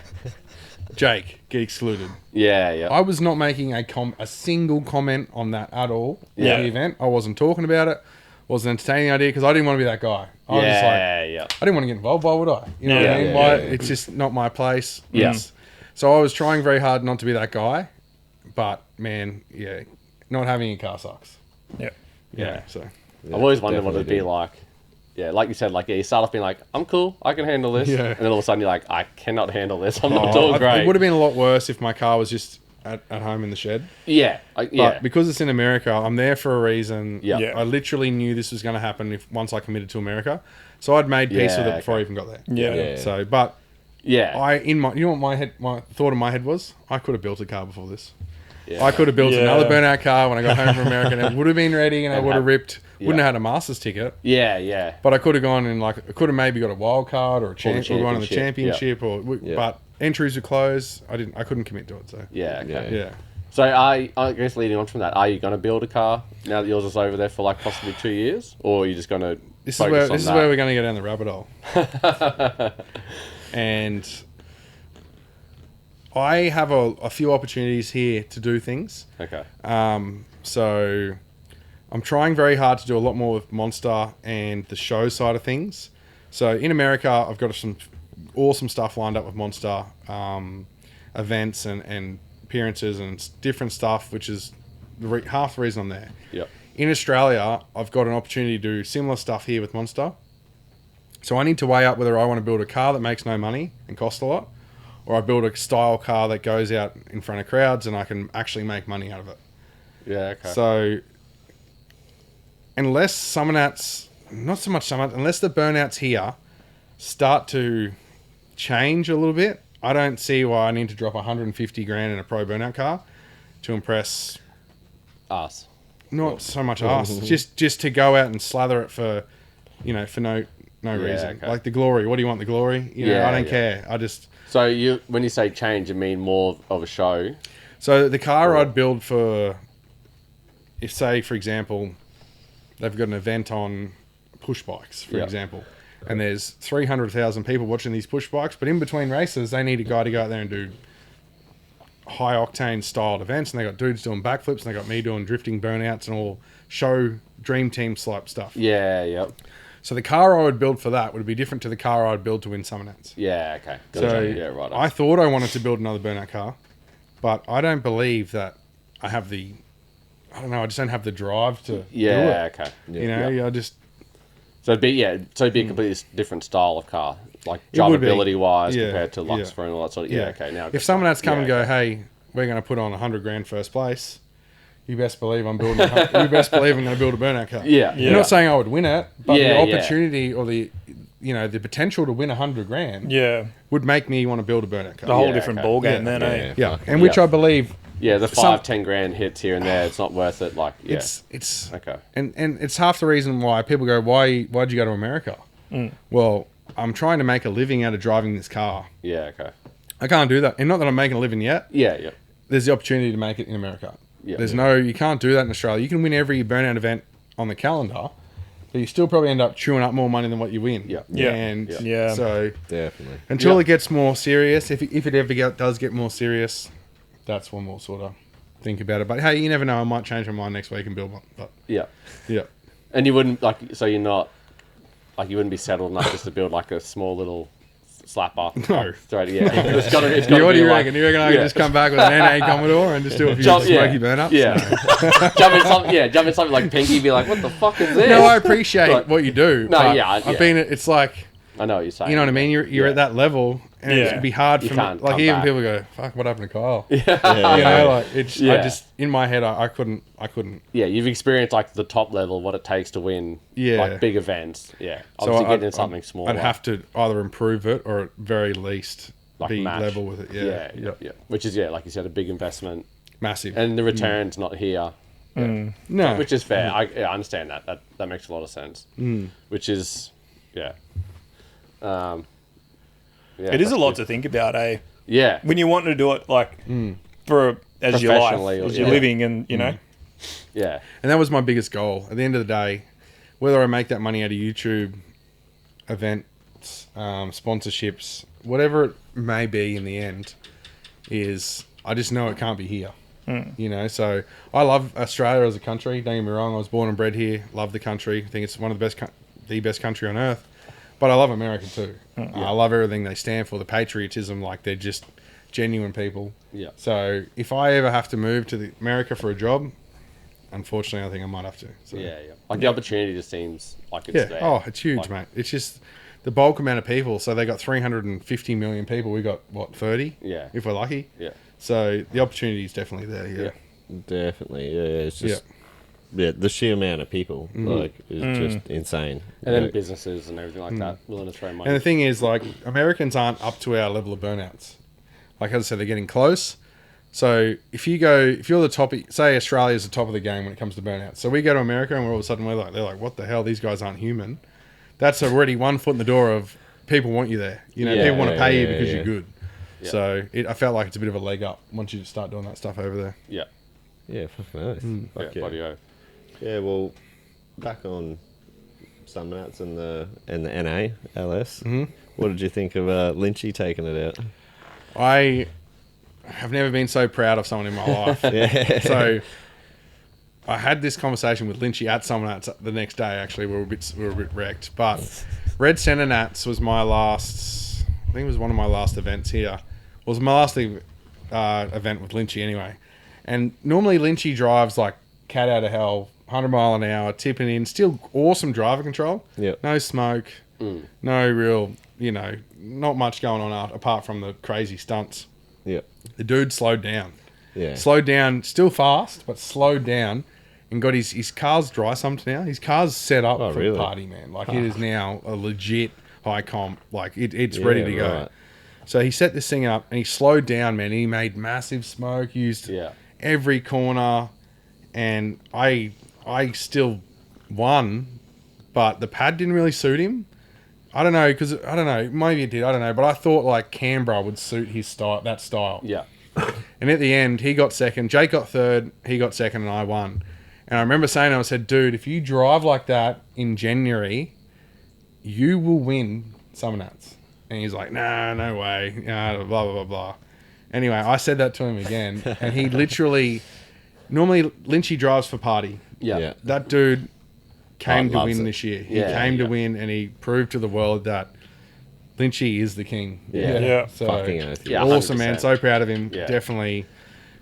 Jake, get excluded. Yeah. I was not making a single comment on that at all at Yeah. the event. I wasn't talking about it. Wasn't entertaining the idea because I didn't want to be that guy. I was just like, Yeah. I didn't want to get involved. Why would I? You know what I mean? Yeah, Why? yeah. It's just not my place. Yeah. So I was trying very hard not to be that guy, but man, not having a car sucks. Yeah. Yeah. So I've always wondered what it'd definitely be like. Yeah, like you said, you start off being like, I'm cool, I can handle this. Yeah. And then all of a sudden you're like, I cannot handle this. I'm not doing great. It would have been a lot worse if my car was just at home in the shed. Yeah. But because it's in America, I'm there for a reason. Yeah. Yeah. I literally knew this was going to happen once I committed to America. So I'd made peace with it Yeah, before I okay. even got there. Yeah. Yeah. So, but Yeah. you know what my thought in my head was? I could have built a car before this. Yeah. I could have built Yeah. another burnout car when I got home from America, and it would have been ready, and I would have ripped. Wouldn't have had a Master's ticket, Yeah. but I could have gone and I could have maybe got a wild card or a one in the championship. championship, Yeah. but entries were closed. I couldn't commit to it. So Yeah. Okay. yeah. So I guess leading on from that, are you going to build a car now that yours is over there for like possibly 2 years, or are you just going to This is where we're going to go down the rabbit hole. And I have a few opportunities here to do things. Okay. So I'm trying very hard to do a lot more with Monster and the show side of things. So in America, I've got some awesome stuff lined up with Monster, events and appearances and different stuff, which is half the reason I'm there. Yep. In Australia, I've got an opportunity to do similar stuff here with Monster. So I need to weigh up whether I want to build a car that makes no money and costs a lot, or I build a style car that goes out in front of crowds and I can actually make money out of it. Yeah, okay. So, unless Summernats, not so much Summernats, unless the burnouts here start to change a little bit, I don't see why I need to drop 150 grand in a pro burnout car to impress Us. not so much us, just to go out and slather it for, for no reason. okay. Like the glory. What do you want? The glory? I don't care. I just. So when you say change, you mean more of a show? So the car I'd build for, if say for example, they've got an event on push bikes, for example, and there's 300,000 people watching these push bikes, but in between races they need a guy to go out there and do high octane styled events, and they got dudes doing backflips, and they got me doing drifting burnouts and all show dream team type stuff. Yeah, yep. So the car I would build for that would be different to the car I'd build to win Summernats. Yeah, okay. So yeah, right. I thought I wanted to build another burnout car, but I don't believe that I have the, I don't know, I just don't have the drive to do it. Okay. I just... So it'd be a completely different style of car, like It would be. drivability wise Yeah, compared to LUXIFER and all that sort of. Yeah, okay. Now, if someone has come and go, hey, we're going to put on 100 grand first place, you best believe I'm building. You best believe I'm going to build a burnout car. Yeah. You're not saying I would win it, but Yeah, the opportunity or the potential to win 100 grand would make me want to build a burnout car. The whole different okay. ball game Yeah. then, eh? Yeah, and which I believe. Yeah, the Some- 5-10 grand hits here and there, it's not worth it. Like, yeah. It's Okay. and it's half the reason why people go, why'd you go to America? Well, I'm trying to make a living out of driving this car. Yeah, okay. I can't do that, and not that I'm making a living yet. Yeah, yeah. There's the opportunity to make it in America. Yeah. There's you can't do that in Australia. You can win every burnout event on the calendar, but you still probably end up chewing up more money than what you win. Yeah. Yeah. And Yeah. so Definitely. until it gets more serious, if it ever does get more serious, that's when we'll sort of think about it. But hey, you never know. I might change my mind next week and build one. But Yeah. yeah. And you wouldn't, so you're not, you wouldn't be settled enough just to build like a small little slapper. No. Straight, yeah. It's got to What do be you like, reckon? You reckon I can just come back with an NA Commodore and just do a few smoky burn-ups? Yeah. jump in something like Pinky, be like, what the fuck is this? No, I appreciate But- what you do. No, but yeah, I've been. It's like, I know what you're saying. you know what I mean. You're at that level, and it'd be hard You for me. can't Like come even back. people go, "Fuck, what happened to Kyle?" Yeah. You know, like it's. I Yeah. just in my head, I couldn't. Yeah, you've experienced like the top level, what it takes to win like big events. Yeah. Obviously getting in something small. I'd have to either improve it or at very least Like be match. level with it. Yeah. Which is, like you said, a big investment. Massive. And the return's not here. no, Which is fair. I understand that. That makes a lot of sense. Which is, yeah. It is a lot to think about, eh? Yeah. When you want to do it like for as your life, Professionally, as you're yeah. living, and you know, Yeah. and that was my biggest goal. At the end of the day, whether I make that money out of YouTube, events, sponsorships, whatever it may be in the end, is I just know it can't be here. You know, so I love Australia as a country. Don't get me wrong. I was born and bred here. Love the country. I think it's one of the best country on earth. But I love America too. I love everything they stand for. The patriotism, like they're just genuine people. Yeah. So if I ever have to move to America for a job, unfortunately, I think I might have to. So. Yeah. Like the opportunity just seems like it's there. Oh, it's huge, mate. It's just the bulk amount of people. So they got 350 million people. We got what, 30? Yeah. If we're lucky. Yeah. So the opportunity is definitely there. Yeah. Definitely. Yeah. It's just the sheer amount of people is just insane. And then businesses and everything like that willing to throw money. And the thing is, like, Americans aren't up to our level of burnouts. Like as I said, they're getting close. So if you're the top, say Australia's the top of the game when it comes to burnouts. So we go to America and we're all of a sudden they're like, what the hell? These guys aren't human. That's already one foot in the door of people want you there. You know, people want to pay you because you're good. Yeah. So I felt like it's a bit of a leg up once you start doing that stuff over there. Yeah. Yeah, fucking oath. Fuck yeah. Bloody oath. Yeah, well, back on Summernats and the NA LS. What did you think of Lynchy taking it out? I have never been so proud of someone in my life. Yeah. So I had this conversation with Lynchy at Summernats the next day. Actually, we were a bit wrecked. But Red Summernats was my last. I think it was one of my last events here. It was my last event with Lynchy anyway. And normally Lynchy drives like cat out of hell, 100 mile an hour, tipping in. Still awesome driver control. Yep. No smoke. No real you know, not much going on apart from the crazy stunts. Yeah. The dude slowed down. Yeah. Slowed down, still fast, but slowed down and got his car's dry sumped now. His car's set up for really? the party, man. Like, it is now a legit high comp. Like, it's ready to go. Right. So he set this thing up and he slowed down, man. He made massive smoke, used every corner, and I still won, but the pad didn't really suit him. I don't know, because, I don't know, maybe it did, I don't know, but I thought, like, Canberra would suit his style, that style. Yeah. And at the end, he got second, Jake got third, he got second, and I won. And I remember saying, I said, dude, if you drive like that in January, you will win Summernats. And he's like, nah, no way, blah, blah, blah, blah. Anyway, I said that to him again, and he literally, normally Lynchy drives for party. Yeah. That dude came to loves win it. this year. He Yeah, came to yeah. win, and he proved to the world that Lynchy is the king. Yeah. So Fucking oath. Yeah. awesome, man. 100%. So proud of him. Yeah. Definitely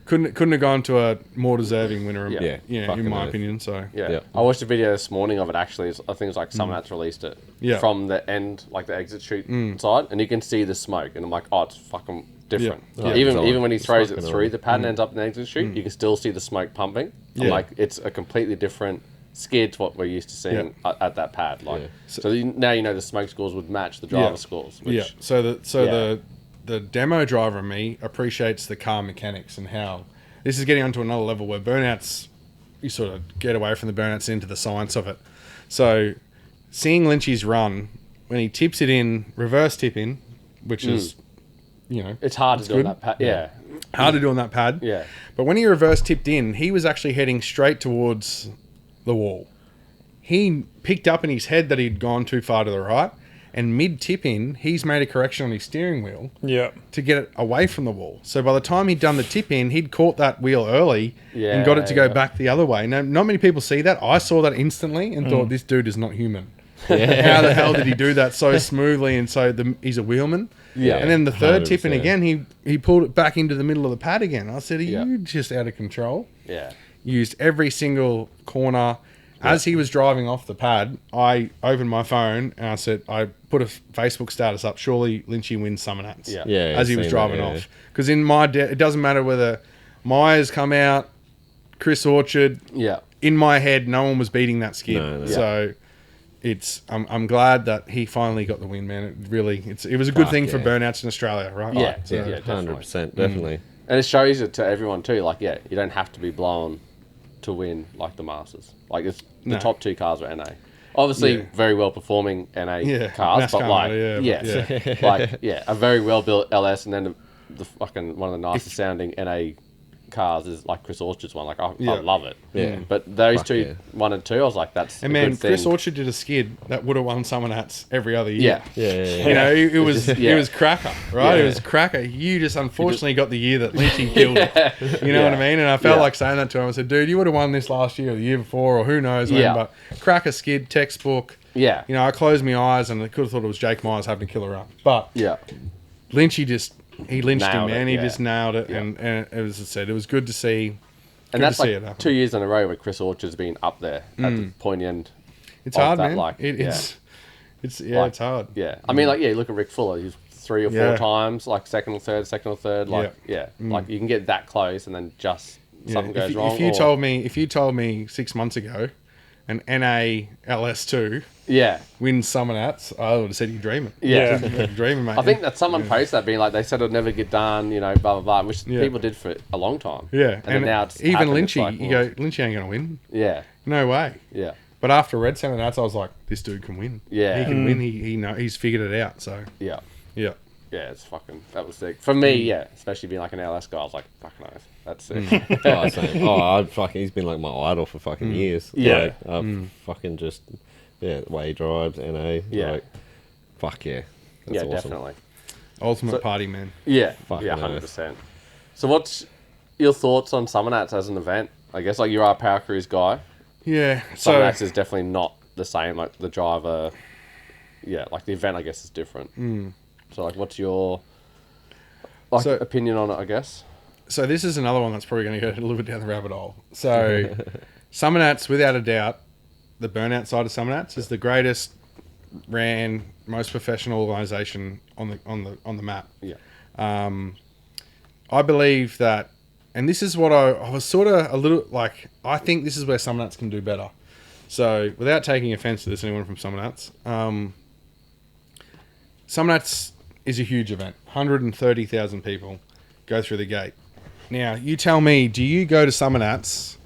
couldn't have gone to a more deserving winner. Yeah. You know, Fucking in my oath. opinion. So Yeah. Yeah. I watched a video this morning of it actually. I think it's like Summernats released it. Yeah. From the end, like the exit chute side, and you can see the smoke, and I'm like, oh, it's fucking different. Yeah. Even It's even when he it's throws it fucking through on. the pad and ends up in the exit chute, you can still see the smoke pumping. I'm Yeah. like, it's a completely different skid to what we're used to seeing at that pad. Like, Yeah. so now you know the smoke scores would match the driver Yeah. scores. Which, yeah. So the demo driver in me appreciates the car mechanics and how this is getting onto another level where burnouts, you sort of get away from the burnouts into the science of it. So seeing Lynchy's run when he tips it in, reverse tip in, which is, you know, it's hard to do on good. that pad. Yeah. hard to do on that pad. Yeah. But when he reverse tipped in, he was actually heading straight towards the wall. He picked up in his head that he'd gone too far to the right, and mid tip in, he's made a correction on his steering wheel Yeah. to get it away from the wall. So by the time he'd done the tip in, he'd caught that wheel early Yeah, and got it to go yeah. back the other way. Now, not many people see that. I saw that instantly and thought, this dude is not human. How the hell did he do that so smoothly? And so he's a wheelman. Yeah. And then the third tip in 100%. again, he pulled it back into the middle of the pad again. I said, are Yeah. you just out of control? Yeah. Used every single corner. As he was driving off the pad, I opened my phone and I said, I put a Facebook status up, surely Lynchy wins Summernats. Yeah. Yeah, As he was seen driving that, yeah. off. Because in my it doesn't matter whether Myers come out, Chris Orchard, Yeah. in my head, no one was beating that skid. No, no. So I'm glad that he finally got the win, man. It was a good Fuck thing for yeah. burnouts in Australia, right? Yeah. So, Yeah, definitely. 100%, definitely. And it shows it to everyone too. Like, yeah, you don't have to be blown to win like the Masters. Like, it's the No. top two cars were NA. Obviously, Yeah. very well performing NA Yeah, cars, but NASCAR like, motor, yeah, like, yeah, a very well built LS, and then the fucking one of the nicest sounding NA cars is like Chris Orchard's one. Like, I Yeah. love it. Yeah. But those Fuck two, yeah. 1 and 2, I was like, that's And a man, good thing. Chris Orchard did a skid that would have won Summernats every other year. Yeah. Yeah, yeah, yeah. You know, it was Yeah. it was cracker, right? Yeah. It was cracker. You just unfortunately got the year that Lynchy killed it. You know Yeah. what I mean? And I felt Yeah. like saying that to him. I said, dude, you would have won this last year or the year before or who knows when, Yeah. but cracker skid, textbook. Yeah. You know, I closed my eyes and I could have thought it was Jake Myers having a killer run. But Yeah. Lynchy he lynched Nailed him, it, man. He yeah. just nailed it. Yeah. And it was, as I said, it was good to see. And Good that's to see like it happen. 2 years in a row where Chris Orchard's been up there at the pointy end. It's of hard, that, man. like, It's Like, it's hard. Yeah. I mean, like, yeah, look at Rick Fuller. He's 3 or 4 Yeah. times, like second or third. Like, yeah. Like, you can get that close and then just something goes wrong. If you or- told me 6 months ago, an NA LS2 Yeah. wins Summernats, I would have said you're dreaming. Yeah. You're dreaming, mate. I think that someone posted that being like, they said it'll never get done, you know, blah, blah, blah, which Yeah. people did for a long time. Yeah, And then now it's even happened, Lynchy, it's like, you well, go, Lynchy ain't gonna win. Yeah. No way. Yeah. But after Red Summernats, I was like, this dude can win. Yeah. he can win. He's figured it out. So Yeah. yeah, Yeah, it's fucking, that was sick. For me, yeah, especially being like an LS guy, I was like, fucking oath. That's sick. Oh, same. He's been like my idol for fucking years. Yeah. Like, I've fucking just, the way he drives, NA. Yeah. Like, fuck yeah. That's Yeah, awesome. definitely. ultimate So- party man. Yeah, Fucking yeah, oath. 100%. So what's your thoughts on Summernats as an event? I guess, like, you are a Power Cruise guy. Yeah. So Summernats is definitely not the same, like, the driver, yeah, like, the event, I guess, is different. So, like, what's your, like, So- opinion on it, I guess? So this is another one that's probably going to go a little bit down the rabbit hole. So Summernats, without a doubt, the burnout side of Summernats is the greatest ran, most professional organisation on the map. Yeah. I believe that, and this is what I was sort of a little like. I think this is where Summernats can do better. So, without taking offence to this, anyone from Summernats, Summernats is a huge event. 130,000 people go through the gate. Now, you tell me, do you go to Summernats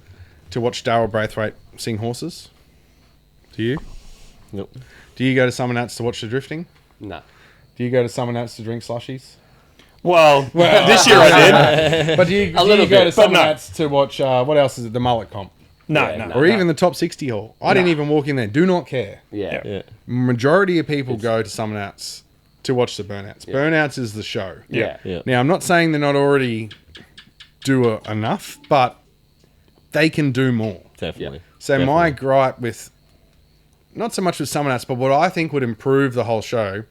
to watch Darryl Braithwaite sing horses? Do you? Nope. Do you go to Summernats to watch the drifting? No. Do you go to Summernats to drink slushies? Well, this year I did. But do you go to but no. Summernats to watch, what else is it, the mullet comp? No, Yeah, no. Or even the top 60 hall? I didn't even walk in there. Do not care. Yeah. Yeah. Majority of people go to Summernats to watch the Burnouts. Yeah. Burnouts is the show. Yeah. Yeah. Now, I'm not saying they're not already do enough, but they can do more. Definitely. So Definitely. my gripe with, not so much with Summernats, but what I think would improve the whole show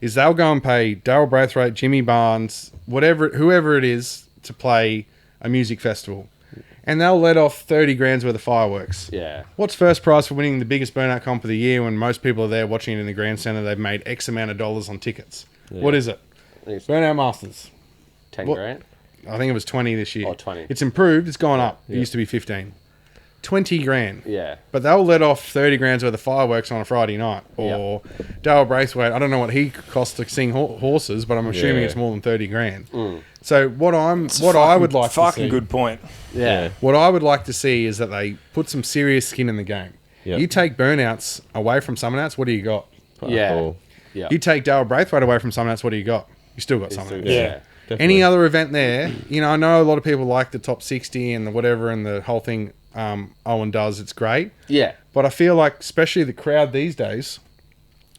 is they'll go and pay Darryl Braithwaite, Jimmy Barnes, whoever it is, to play a music festival. And they'll let off 30 grand's worth of fireworks. Yeah. What's first prize for winning the biggest burnout comp of the year when most people are there watching it in the Grand Centre? They've made X amount of dollars on tickets. Yeah. What is it? I think it's Burnout Masters. 10 What- grand. I think it was 20 this year. Oh, 20. It's improved. It's gone up. It Yeah. used to be 15. 20 grand. Yeah. But they'll let off 30 grand's worth of fireworks on a Friday night. Or Darryl Braithwaite, I don't know what he costs to sing horses, but I'm assuming Yeah. it's more than 30 grand. Mm. So what I would like to see, Fucking good point. Yeah. what I would like to see is that they put some serious skin in the game. Yeah. You take Burnouts away from Summernats, what do you got? Yeah. Paul. Yeah. You take Darryl Braithwaite away from Summernats, what do you got? You still got It's Summernats. still- Yeah. Definitely. Any other event there, I know a lot of people like the top 60 and the whatever and the whole thing Owen does. It's great. Yeah. But I feel like, especially the crowd these days,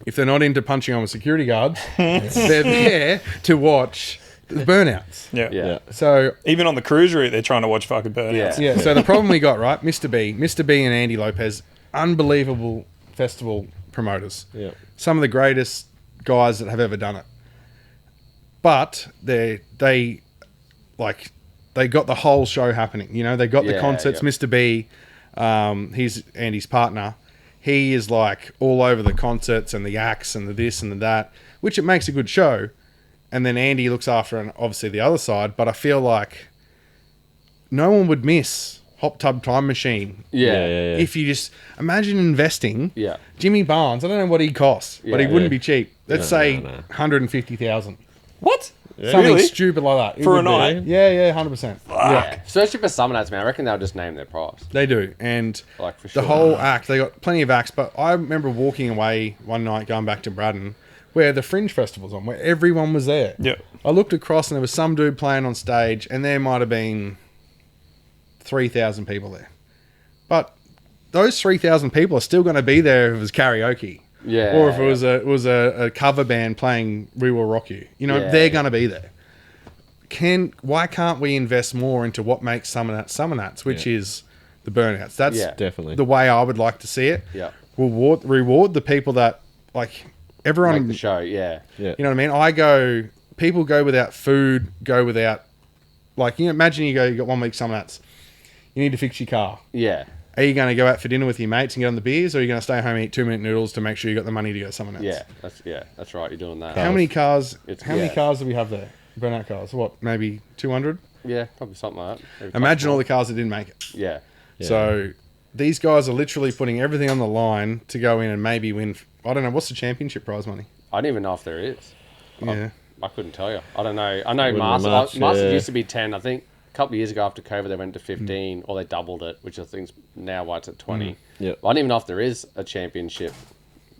if they're not into punching on with security guards, they're there to watch the Burnouts. Yeah. Yeah. So, Even on the cruise route, they're trying to watch fucking burnouts. Yeah. so the problem we got, right, Mr. B and Andy Lopez, unbelievable festival promoters. Yeah. Some of the greatest guys that have ever done it. But they got the whole show happening. They got the Yeah, concerts. yeah. Mr. B, he's Andy's partner. He is like all over the concerts and the acts and the this and the that, which it makes a good show. And then Andy looks after obviously the other side. But I feel like no one would miss Hop Tub Time Machine. Yeah. If you just imagine investing. Yeah. Jimmy Barnes, I don't know what he costs, but he Yeah. wouldn't be cheap. Let's No, say no. 150,000. What? Something Really? stupid like that. It For a would be. night? Yeah, 100%. Yeah. Especially for Summernats, man. I reckon they'll just name their price. They do. And Like, for sure. the whole act, they got plenty of acts, but I remember walking away one night going back to Braddon where the Fringe Festival's on, where everyone was there. Yeah. I looked across and there was some dude playing on stage and there might have been 3,000 people there. But those 3,000 people are still going to be there if it was karaoke. Yeah. Or if it was a cover band playing We Will Rock You. Yeah, they're yeah. going to be there. Why can't we invest more into what makes Summernats, which is the Burnouts? That's Yeah. Definitely. the way I would like to see it. Yeah. Reward the people that, like, everyone, Make the show. Yeah. Yeah. you know what I mean? People go without food, go without, like, imagine you got 1 week Summernats. You need to fix your car. Yeah. Are you going to go out for dinner with your mates and get on the beers, or are you going to stay home and eat 2-minute noodles to make sure you got the money to go somewhere else? Yeah. That's right. You're doing that. How many cars? How many yeah. cars do we have there? Burnout cars. What? Maybe 200. Yeah, probably something like that. Maybe Imagine all more. the cars that didn't make it. Yeah. So these guys are literally putting everything on the line to go in and maybe win. I don't know, what's the championship prize money? I don't even know if there is. Yeah. I couldn't tell you. I don't know. I know Wouldn't Masters. have much, Masters yeah. used to be 10. I think a couple of years ago after COVID, they went to 15, or they doubled it, which I think is now why it's at 20. Yep. I don't even know if there is a championship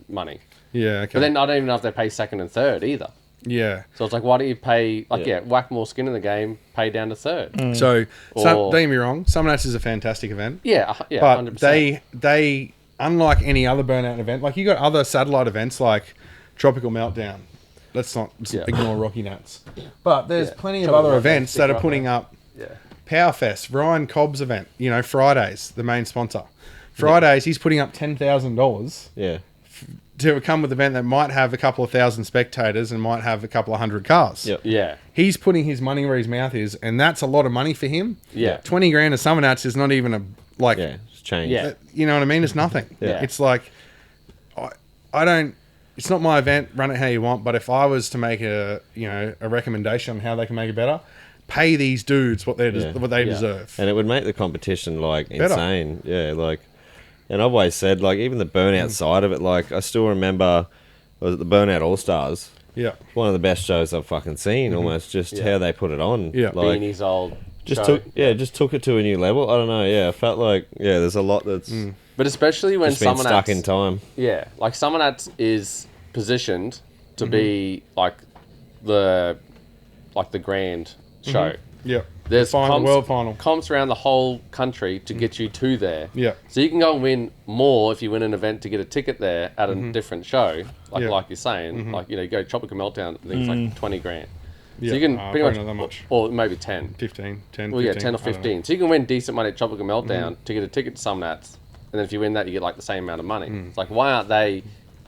money. Yeah. Okay. But then I don't even know if they pay second and third either. yeah. So it's like, why don't you pay, Yeah. whack more skin in the game, pay down to third? So, Or- don't get me wrong. Summernats is a fantastic event. Yeah, But 100%. they unlike any other burnout event, like you got other satellite events like Tropical Meltdown. Let's not Yeah. ignore Rocky Nuts. But there's Yeah. plenty of Tropical other Meltdown, events that are stick putting right up Yeah. Powerfest, Ryan Cobb's event, Fridays, the main sponsor. Fridays, he's putting up $10,000 Yeah. to come with an event that might have a couple of thousand spectators and might have a couple of hundred cars. Yep. Yeah. He's putting his money where his mouth is, and that's a lot of money for him. Yeah. 20 grand of Summernats is not even Yeah. It's changed. Yeah. you know what I mean? It's nothing. Yeah. It's like, I don't, it's not my event. Run it how you want. But if I was to make a recommendation on how they can make it better, pay these dudes what they deserve. And it would make the competition like Better. insane. Yeah, like, and I've always said like even the burnout side of it. Like I still remember, was it the Burnout All Stars? Yeah, One of the best shows I've fucking seen. Almost just how they put it on. Yeah. like Beanie's old just show. took it to a new level. I don't know. Yeah, I felt like there's a lot that's But especially when just been stuck in Summernats, time. yeah, like Summernats is positioned to be like the grand show. yeah. There's Final, world final. comps around the whole country to get you to there. Yeah. So you can go and win more if you win an event to get a ticket there at a different show. Like Yeah. like you're saying, like you go Tropical Meltdown, I think it's like 20 grand. Yeah. So you can pretty much, not that much. or maybe 10. 15, 10, Well, yeah, 15, 10 or I don't know. 15. So you can win decent money at Tropical Meltdown to get a ticket to Summernats. And then if you win that, you get like the same amount of money. It's like, why aren't they?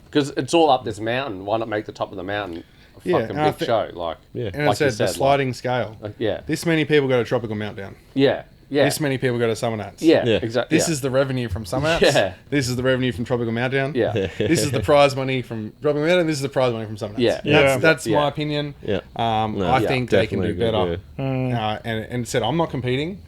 Because it's all up this mountain. Why not make the top of the mountain a Yeah, fucking and I big thi- show? Like, Yeah. And like I you said, the said, sliding scale. yeah, This many people go to Tropical Meltdown. yeah, yeah, This many people go to Summernats. yeah, Yeah. exactly. This is the revenue from Summernats. Yeah. This is the revenue from Tropical Meltdown. yeah, This is the prize money from Tropical Meltdown. This is the prize money from Summernats. Yeah. Yeah. That's Yeah. my opinion. Yeah. No, I yeah, think they can do definitely better. And said, I'm not competing,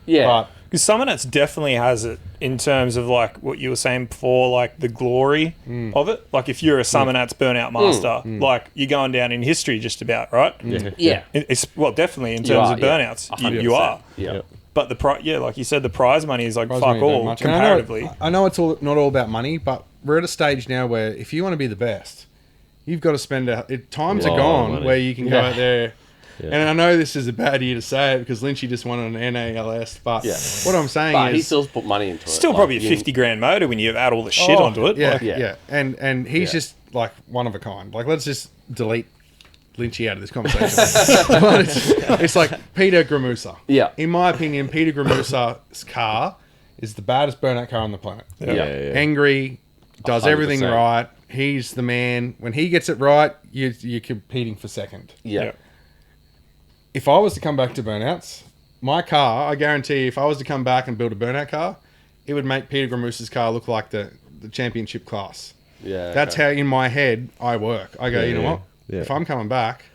yeah. but Because Summernats definitely has it in terms of like what you were saying before, like the glory of it. Like if you're a Summernats Burnout Master, like you're going down in history just about, right? yeah. It's well, definitely in You terms are, of yeah. burnouts, you 100%. are. Yeah. But like you said, the prize money is like prize fuck money don't all much. And comparatively. I know it's all not all about money, but we're at a stage now where if you want to be the best, you've got to spend times are Lot of gone money. where you can go Yeah. out there. Yeah. And I know this is a bad year to say it because Lynchy just won an NALS, but Yeah. what I'm saying But he is still put money into it. Still like, probably a you- 50 grand motor when you add all the shit onto it. Yeah, Like, yeah, and he's Yeah. just like one of a kind. Like let's just delete Lynchy out of this conversation. But it's like Peter Gramusa. Yeah. In my opinion, Peter Gramusa's car is the baddest burnout car on the planet. Yeah. Angry, does everything 100%. right. He's the man. When he gets it right, you're competing for second. Yeah. Yeah. If I was to come back to burnouts, my car, I guarantee if I was to come back and build a burnout car, it would make Peter Gramusa's car look like the championship class. Yeah. That's okay. how in my head I work. I go, you know yeah, what? yeah. If I'm coming back,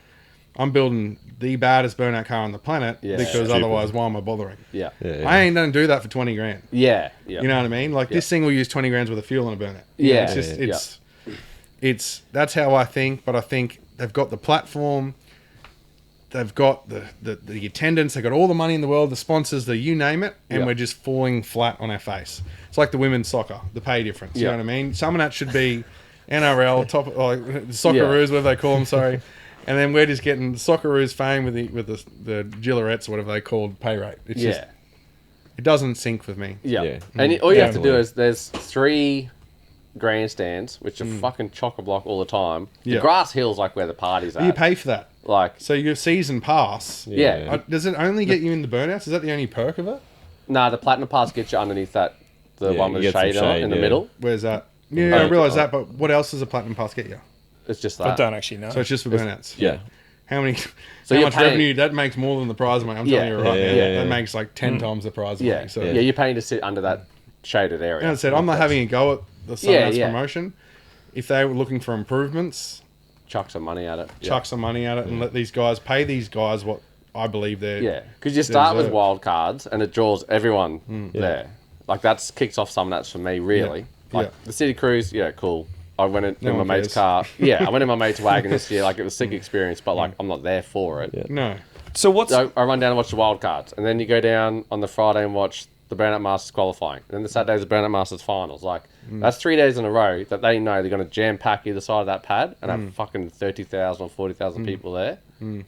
I'm building the baddest burnout car on the planet Yeah. because Stupid. otherwise, why am I bothering? Yeah. Yeah. I ain't going to do that for 20 grand. Yeah. Yeah. You know what I mean? Like this thing will use 20 grand's worth of fuel on a burnout. Yeah. It's just, Yeah. it's that's how I think. But I think they've got the platform, they've got the attendance, they've got all the money in the world, the sponsors, the you name it, and Yeah. we're just falling flat on our face. It's like the women's soccer, the pay difference. You Yeah. know what I mean? Some of that should be NRL top, like the Socceroos, whatever they call them. Sorry. And then we're just getting the Socceroos fame with the Gillerettes or whatever they called pay rate. It's just Yeah. it doesn't sync with me. Yeah. Yeah. And all you have to do Definitely. is there's 3 grandstands, which are fucking chock-a-block all the time. Yeah. The grass hill's like where the party's at. You pay for that. Like, So your season pass. yeah. Does it only get you in the burnouts? Is that the only perk of it? Nah, the platinum pass gets you underneath that, the Yeah, one you with the get some shade on it shade, in the yeah. middle. Where's that? Yeah, I Oh, realise oh. that, but what else does a platinum pass get you? It's just I that. don't actually know. So it's just for burnouts. Yeah. How many? So how you're much paying- revenue that makes more than the prize money? I'm Yeah. telling you right Yeah, now. yeah, yeah. That makes like 10 times the prize Yeah. money. So yeah, you're paying to sit under that shaded area. and I said I'm not having a go at the Yeah, Summernats yeah. promotion. If they were looking for improvements, Chuck some money at it. chuck some money at it and let these guys pay these guys what I believe they're. Yeah, because you start with deserve. wild cards and it draws everyone there. Like that's kicks off some nuts for me, really. Yeah. Like Yeah. the city cruise, yeah, cool. I went in my one mate's cares. car. Yeah, I went in my mate's wagon this year. Like it was a sick experience, but like I'm not there for it. No. So what's So I run down and watch the wild cards, and then you go down on the Friday and watch the Burnout Masters qualifying, and then the Saturday's the Burnout Masters finals. Like that's 3 days in a row that they know they're going to jam pack either side of that pad and have fucking 30,000 or 40,000 people there.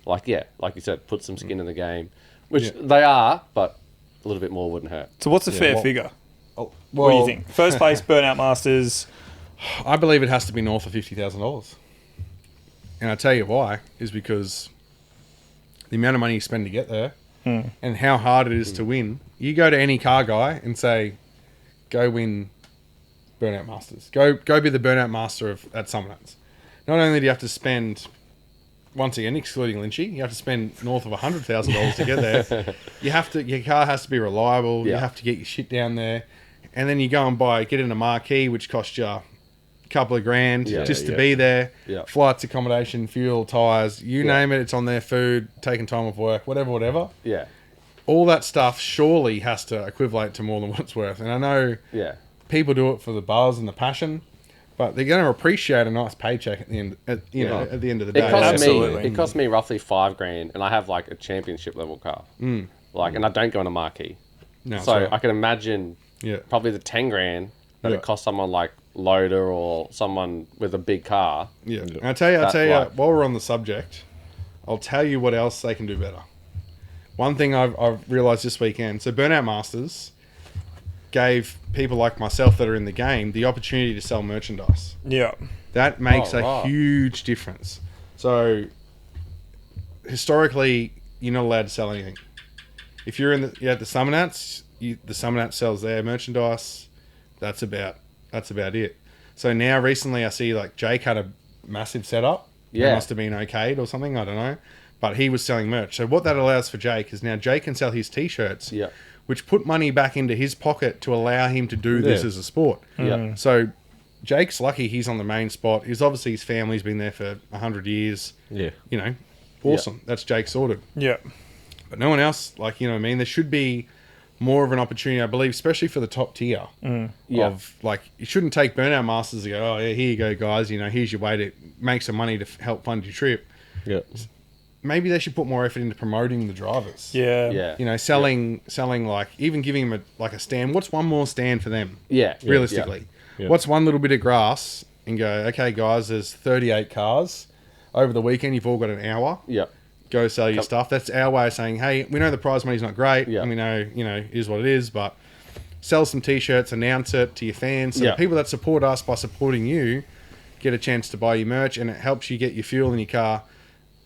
Like yeah, like you said, put some skin in the game, which Yeah. they are, but a little bit more wouldn't hurt. so what's the fair well- figure? Oh, What do you think? First place Burnout Masters. I believe it has to be north of $50,000. And I tell you why is because the amount of money you spend to get there and how hard it is to win. You go to any car guy and say, go win Burnout Masters. Go be the Burnout Master at Summernats. Not only do you have to spend, once again, excluding Lynchy, you have to spend north of $100,000 to get there. Your car has to be reliable. You Yeah. have to get your shit down there. And then you go and get in a marquee, which costs you couple of grand Yeah. just to Yeah. be there. Yeah. Flights, accommodation, fuel, tyres, you Yeah. name it, it's on their food, taking time off work, whatever. Yeah. All that stuff surely has to equivalent to more than what it's worth. And I know Yeah. people do it for the buzz and the passion, but they're going to appreciate a nice paycheck at the end. At the end of the It day. costs Absolutely. me. It cost me roughly $5,000, and I have like a championship level car. Like, and I don't go in a marquee. No, So it's I can imagine yeah, probably the $10,000 that Yeah. it costs someone like Loader or someone with a big car. yeah. And I tell you, That's like- while we're on the subject, I'll tell you what else they can do better. One thing I've realised this weekend, so Burnout Masters gave people like myself that are in the game the opportunity to sell merchandise. Yeah. That makes Oh, a right. huge difference. So historically, you're not allowed to sell anything. If you're at the Summernats, the Summernats sells their merchandise. That's about it. So now recently, I see like Jake had a massive setup. Yeah. It must have been okayed or something. I don't know, but he was selling merch. So what that allows for Jake is now Jake can sell his t-shirts. Yeah. Which put money back into his pocket to allow him to do this Yeah. as a sport. Yeah. So Jake's lucky he's on the main spot. He's obviously his family's been there for 100 years. Yeah. You know, awesome. That's Jake sorted. Yeah. But no one else, like, you know what I mean? There should be more of an opportunity, I believe, especially for the top tier Yeah. of, like, you shouldn't take Burnout Masters and go, oh, yeah, here you go, guys. You know, here's your way to make some money to help fund your trip. Yeah. Maybe they should put more effort into promoting the drivers. Yeah. Yeah. You know, selling like, even giving them a stand. What's one more stand for them? Yeah. Realistically. Yeah. What's one little bit of grass and go, okay, guys, there's 38 cars. Over the weekend, you've all got an hour. Yeah. Go sell your stuff. That's our way of saying, hey, we know the prize money's not great. Yeah. And we know, it is what it is, but sell some t-shirts, announce it to your fans. So Yeah. the people that support us by supporting you get a chance to buy your merch, and it helps you get your fuel in your car.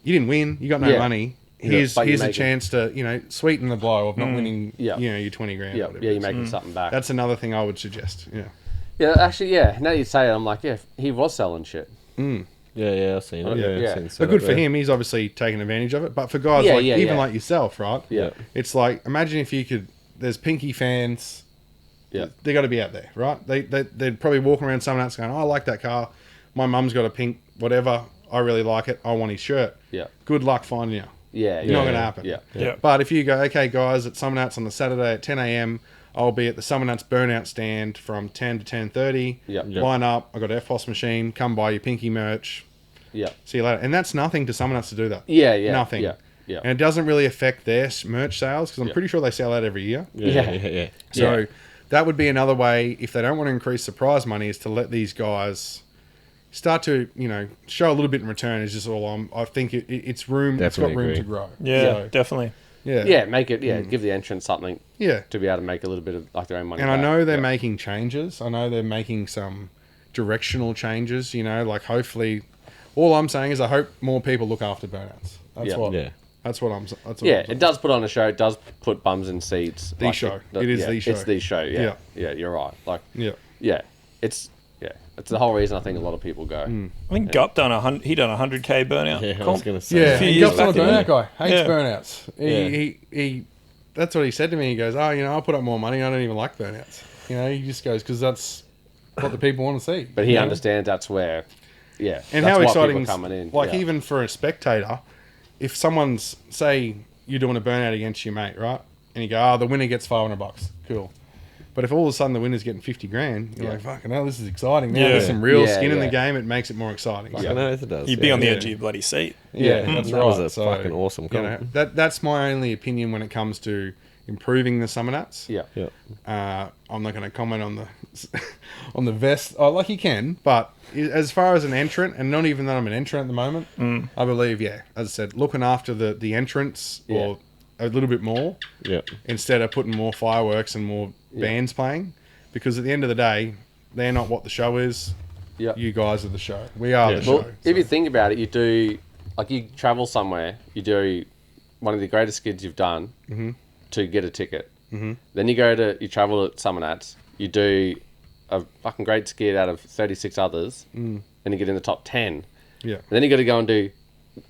You didn't win. You got no Yeah. money. Yeah. Here's But you a make it. chance to, sweeten the blow of not winning, Yeah. your 20 grand. Yeah. or whatever Yeah. it You're is. making something back. That's another thing I would suggest. Yeah. Yeah. Actually, yeah. Now you say it, I'm like, yeah, he was selling shit. Yeah, I've seen it. Yeah. Yeah, Yeah. I've seen But setup good for there. him. He's obviously taking advantage of it. But for guys Yeah, like yeah, even yeah. like yourself, right? Yeah. It's like, imagine if you could. There's Pinky fans. Yeah. They got to be out there, right? They'd probably walk around someone else going, oh, I like that car. My mum's got a pink whatever. I really like it. I want his shirt. Yeah. Good luck finding you. Yeah. Not going to yeah. happen. Yeah. Yeah. But if you go, okay, guys, at Summernats on the Saturday at 10 a.m., I'll be at the Summernats Burnout stand from 10 to 10:30. Yeah. Yeah. Line up. I got an FOS machine. Come buy your Pinky merch. Yeah. See you later. And that's nothing to Summernats to do that. Yeah. Yeah. Nothing. Yeah. Yeah. And it doesn't really affect their merch sales because I'm Yeah. pretty sure they sell out every year. Yeah. So Yeah. that would be another way, if they don't want to increase the prize money, is to let these guys start to, show a little bit in return. Is just all I think it's room. Definitely it's got room agree. to grow. Yeah. So, Definitely. yeah. Yeah. Make it. Yeah. Give the entrance something Yeah. to be able to make a little bit of like their own money. And I back. know they're Yeah. making changes. I know they're making some directional changes. Like hopefully, all I'm saying is I hope more people look after burnouts. That's Yeah. what. Yeah. That's what I'm. That's what Yeah, I'm it saying. does put on a show. It does put bums in seats. The show. It is yeah, the show. It's the show. Yeah. Yeah. Yeah. You're right. Like. Yeah. Yeah. It's the whole reason I think a lot of people go. I think Gup done 100K burnout. Yeah, I was comp. going to say. Yeah, few and years Gup's not a back, burnout didn't guy. Hates Yeah. burnouts. Yeah. He that's what he said to me. He goes, oh, I'll put up more money. I don't even like burnouts. He just goes, because that's what the people want to see. But he you know? understands that's where. Yeah. And that's how why exciting, people coming in. like yeah. even for a spectator, if someone's, say, you're doing a burnout against your mate, right? And you go, oh, the winner gets $500. Cool. But if all of a sudden the winner's getting 50 grand, you're Yeah. like, fucking hell, this is exciting. Now Yeah. there's some real Yeah, skin in the yeah. game. It makes it more exciting. I So, know it does. You'd be on the Yeah. edge of your bloody seat. yeah, Yeah. that's That right. was a So, fucking awesome comp. that's my only opinion when it comes to improving the Summernats. Yeah. Yeah. I'm not going to comment on the on the vest. Oh, like you can, but as far as an entrant, and not even that I'm an entrant at the moment, I believe, as I said, looking after the entrance or a little bit more Yeah. instead of putting more fireworks and more bands playing, because at the end of the day, they're not what the show is. Yeah. You guys are the show. We are the Well, show. if you think about it, you do like you travel somewhere, you do one of the greatest skids you've done to get a ticket. Mm-hmm. Then you travel to Summernats, you do a fucking great skid out of 36 others, and you get in the top 10. Yeah. And then you got to go and do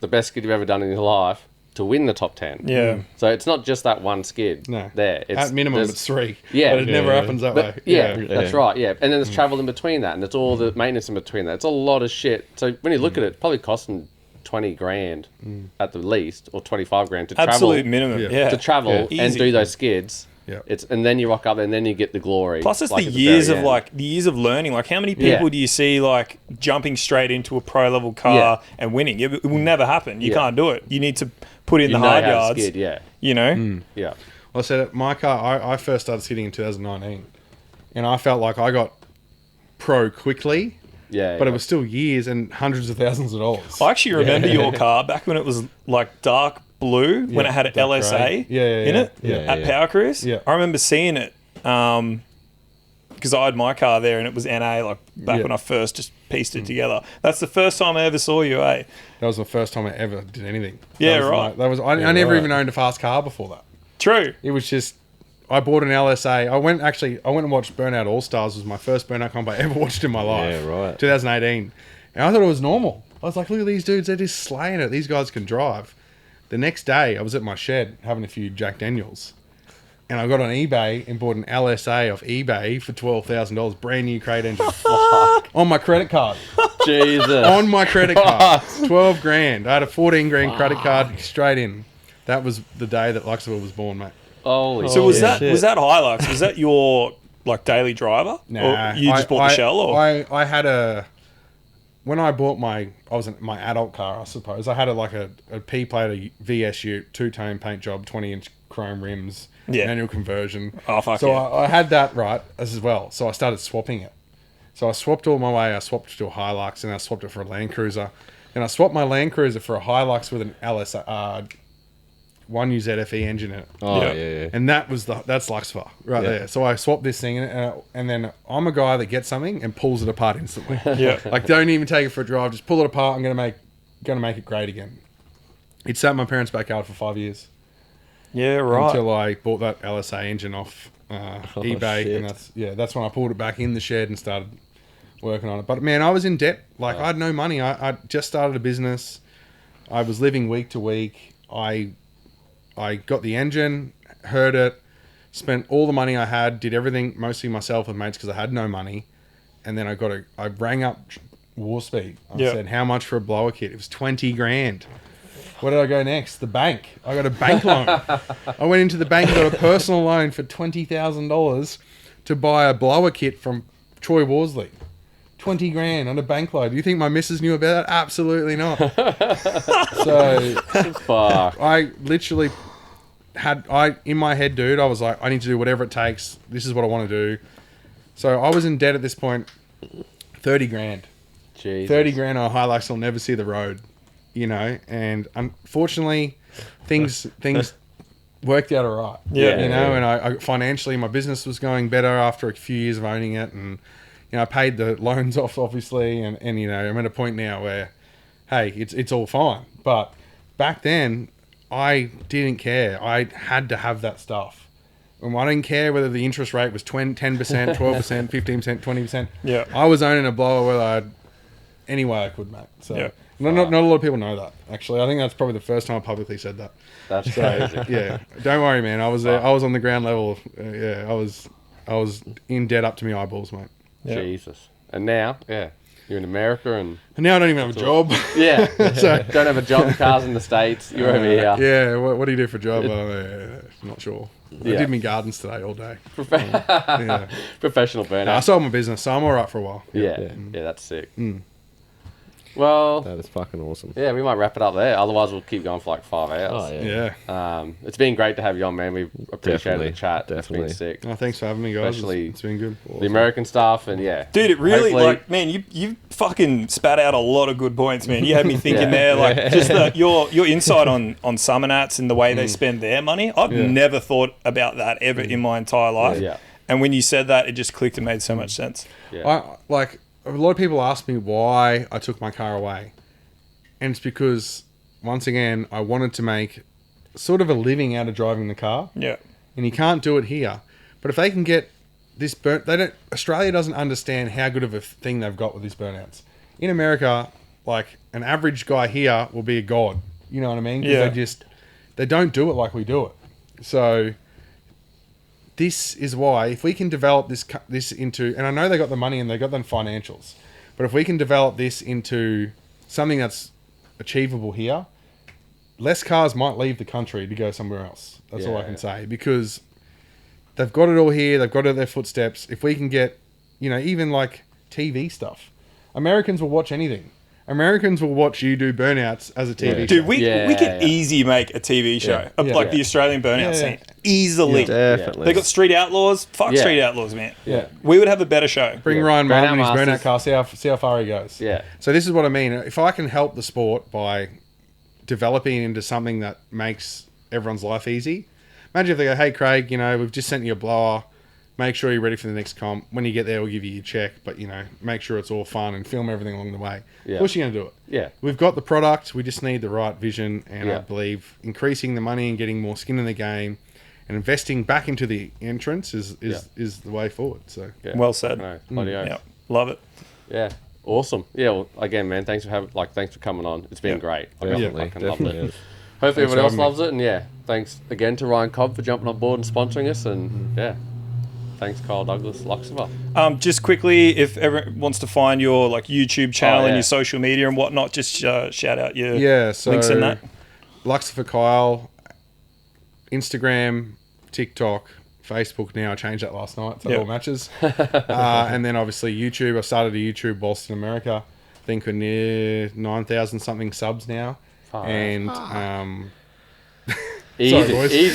the best skid you've ever done in your life to win the top 10. Yeah. So it's not just that one skid. No. There. At minimum, there's- it's 3. Yeah. But it never happens that way. Yeah, that's Yeah. right. Yeah, and then there's travel in between that, and there's all the maintenance in between that. It's a lot of shit. So when you look at it, it probably costs them 20 grand at the least, or 25 grand to Absolute travel. minimum. Yeah. Yeah. To travel Yeah. and Easy. do those skids. Yeah. And then you rock up, and then you get the glory. Plus, it's like, the at years very of end. the years of learning. Like, how many people Yeah. do you see like jumping straight into a pro level car Yeah. and winning? It will never happen. You Yeah. can't do it. You need to put in You the know hard how to yards. skid, yeah, You know. yeah. Well, I said my car, I first started skidding in 2019. And I felt like I got pro quickly, Yeah, but yeah. it was still years and hundreds of thousands of dollars. I actually remember your car back when it was like dark blue when Yeah, it had an dark LSA grey. Yeah, yeah, in yeah. it Yeah, at yeah. Power Cruise. Yeah. I remember seeing it because I had my car there and it was NA like back Yeah. when I first just pieced it together. That's the first time I ever saw you, eh? That was the first time I ever did anything. Yeah, That was right. I never right. even owned a fast car before that. True. It was just I bought an LSA. I went and watched Burnout All Stars. Was my first Burnout comp I ever watched in my life. Yeah, right. 2018, and I thought it was normal. I was like, look at these dudes, they're just slaying it. These guys can drive. The next day, I was at my shed having a few Jack Daniels, and I got on eBay and bought an LSA off eBay for $12,000, brand new crate engine, on my credit card. Jesus. On my credit card, 12 grand. I had a 14 grand credit card straight in. That was the day that LUXIFER was born, mate. Holy So was shit. that Hilux? Was that your like daily driver? Nah, Or you just bought the shell? Or I had a when I bought my adult car, I suppose. I had a P plate, a VS Ute, 2-tone paint job, 20-inch chrome rims, Yeah. manual conversion. Oh, fuck so yeah. I had that right as well. So I started swapping it. So I swapped all my way. I swapped to a Hilux, and I swapped it for a Land Cruiser. And I swapped my Land Cruiser for a Hilux with an LS 1U ZFE engine in it. Oh, Yeah. yeah. And that's LUXIFER right Yeah. there. So I swapped this thing, and then I'm a guy that gets something and pulls it apart instantly. yeah. Like, don't even take it for a drive. Just pull it apart. I'm gonna make it great again. It sat in my parents' backyard for 5 years Yeah, right. until I bought that LSA engine off eBay, shit. and that's when I pulled it back in the shed and started working on it. But man, I was in debt. Like, I had no money. I just started a business. I was living week to week. I got the engine, heard it, spent all the money I had, did everything mostly myself with mates because I had no money, and then I rang up Warspeed. I Yeah. said, how much for a blower kit? It was 20 grand. Where did I go next? The bank. I got a bank loan. I went into the bank and got a personal loan for $20,000 to buy a blower kit from Troy Worsley. 20 grand on a bank loan. Do you think my missus knew about that? Absolutely not. So Fuck. I literally in my head, dude, I was like, I need to do whatever it takes. This is what I want to do. So I was in debt at this point, 30 grand. Jesus. 30 grand on a Hilux will never see the road, you know, and unfortunately things worked out all right. Yeah. You know, and I financially, my business was going better after a few years of owning it, and you know, I paid the loans off, obviously, and you know, I'm at a point now where, hey, it's all fine. But back then, I didn't care. I had to have that stuff. And I didn't care whether the interest rate was 10%, 12%, 15%, 20%. Yeah. I was owning a blower whether I'd any way I could, mate. So Yeah. not a lot of people know that, actually. I think that's probably the first time I publicly said that. That's crazy. Yeah. Don't worry, man. I was there. I was on the ground level. Yeah, I was in debt up to my eyeballs, mate. Yeah. Jesus. And now, yeah, you're in America and And now I don't even have a job. yeah, So- don't have a job. Cars in the States. You're over here. Yeah, what do you do for a job? I'm not sure. I Yeah. did my gardens today all day. Yeah. Professional I burnout. sold my business, so I'm all right for a while. Yeah, Yeah. yeah, that's sick. Well, That is fucking awesome. yeah, we might wrap it up there. Otherwise, we'll keep going for like 5 hours. Oh, yeah. Yeah. It's been great to have you on, man. We've appreciated Definitely, the chat. definitely. It's been sick. Oh, thanks for having me, guys. Especially It's been good. The American stuff, and yeah, Dude, it really, Hopefully- like, man, you fucking spat out a lot of good points, man. You had me thinking Yeah. there, like, just your insight on Summernats and the way they spend their money. I've never thought about that ever in my entire life. Yeah. And when you said that, it just clicked and made so much sense. yeah. A lot of people ask me why I took my car away. And it's because, once again, I wanted to make sort of a living out of driving the car. Yeah. And you can't do it here. But if they can get this Australia doesn't understand how good of a thing they've got with these burnouts. In America, like, an average guy here will be a god. You know what I mean? 'Cause Yeah. they just they don't do it like we do it. So this is why, if we can develop this into, and I know they got the money and they got the financials, but if we can develop this into something that's achievable here, less cars might leave the country to go somewhere else. That's all I can say, because they've got it all here. They've got it at their footsteps. If we can get, even like TV stuff, Americans will watch anything. Americans will watch you do burnouts as a TV show. Dude, we could easy make a TV show of like the Australian burnout scene. Easily. Definitely. They got Street Outlaws. Fuck Street Outlaws, man. Yeah. We would have a better show. Bring Ryan Martin in his Burnout burnout car, see how far he goes. Yeah. So this is what I mean. If I can help the sport by developing into something that makes everyone's life easy. Imagine if they go, hey, Craig, we've just sent you a blower. Make sure you're ready for the next comp. When you get there, we'll give you your check. But, make sure it's all fun and film everything along the way. Yeah. Of course you're going to do it. Yeah. We've got the product. We just need the right vision. And I believe increasing the money and getting more skin in the game and investing back into the entrance is the way forward. So Well said. Yeah. Love it. Yeah. Awesome. Yeah. Well, again, man, thanks for coming on. It's been great. I fucking loved it. Hopefully everyone else loves it. And thanks again to Ryan Cobb for jumping on board and sponsoring us. And thanks, Kyle Douglas, LUXIFER. Just quickly, if everyone wants to find your like YouTube channel and your social media and whatnot, just shout out your links in that. LUXIFER Kyle, Instagram, TikTok, Facebook now. I changed that last night, so it all matches. And then obviously YouTube. I started a YouTube whilst in America. I think we're near 9,000 something subs now. Easy way.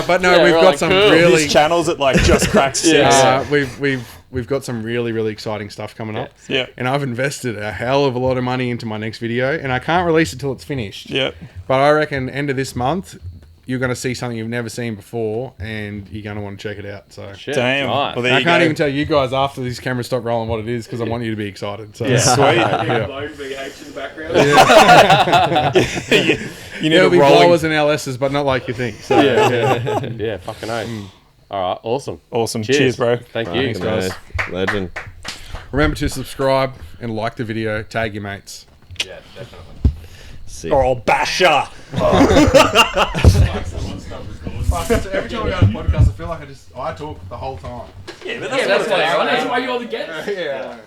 But no, we've got some really These channels at like just cracked six. We've got some really, really exciting stuff coming up. Yeah. And I've invested a hell of a lot of money into my next video, and I can't release it till it's finished. Yeah. But I reckon end of this month, you're going to see something you've never seen before, and you're going to want to check it out. So Shit, damn. nice. Well, there I you can't go. even tell you guys after these cameras stop rolling what it is, because I want you to be excited. So Sweet. Blown VH in the background. You need There'll a be rolling. blowers and LSs, but not like you think. So Yeah, fucking oath. All right, awesome. Cheers, bro. Thank you. Thanks, guys. Legend. Remember to subscribe and like the video. Tag your mates. Yeah, definitely. Sick. Or I'll bash ya. Every time we go on a podcast, I feel like I talk the whole time. Yeah, but That's why you're on. That's why you're on the guest. Yeah.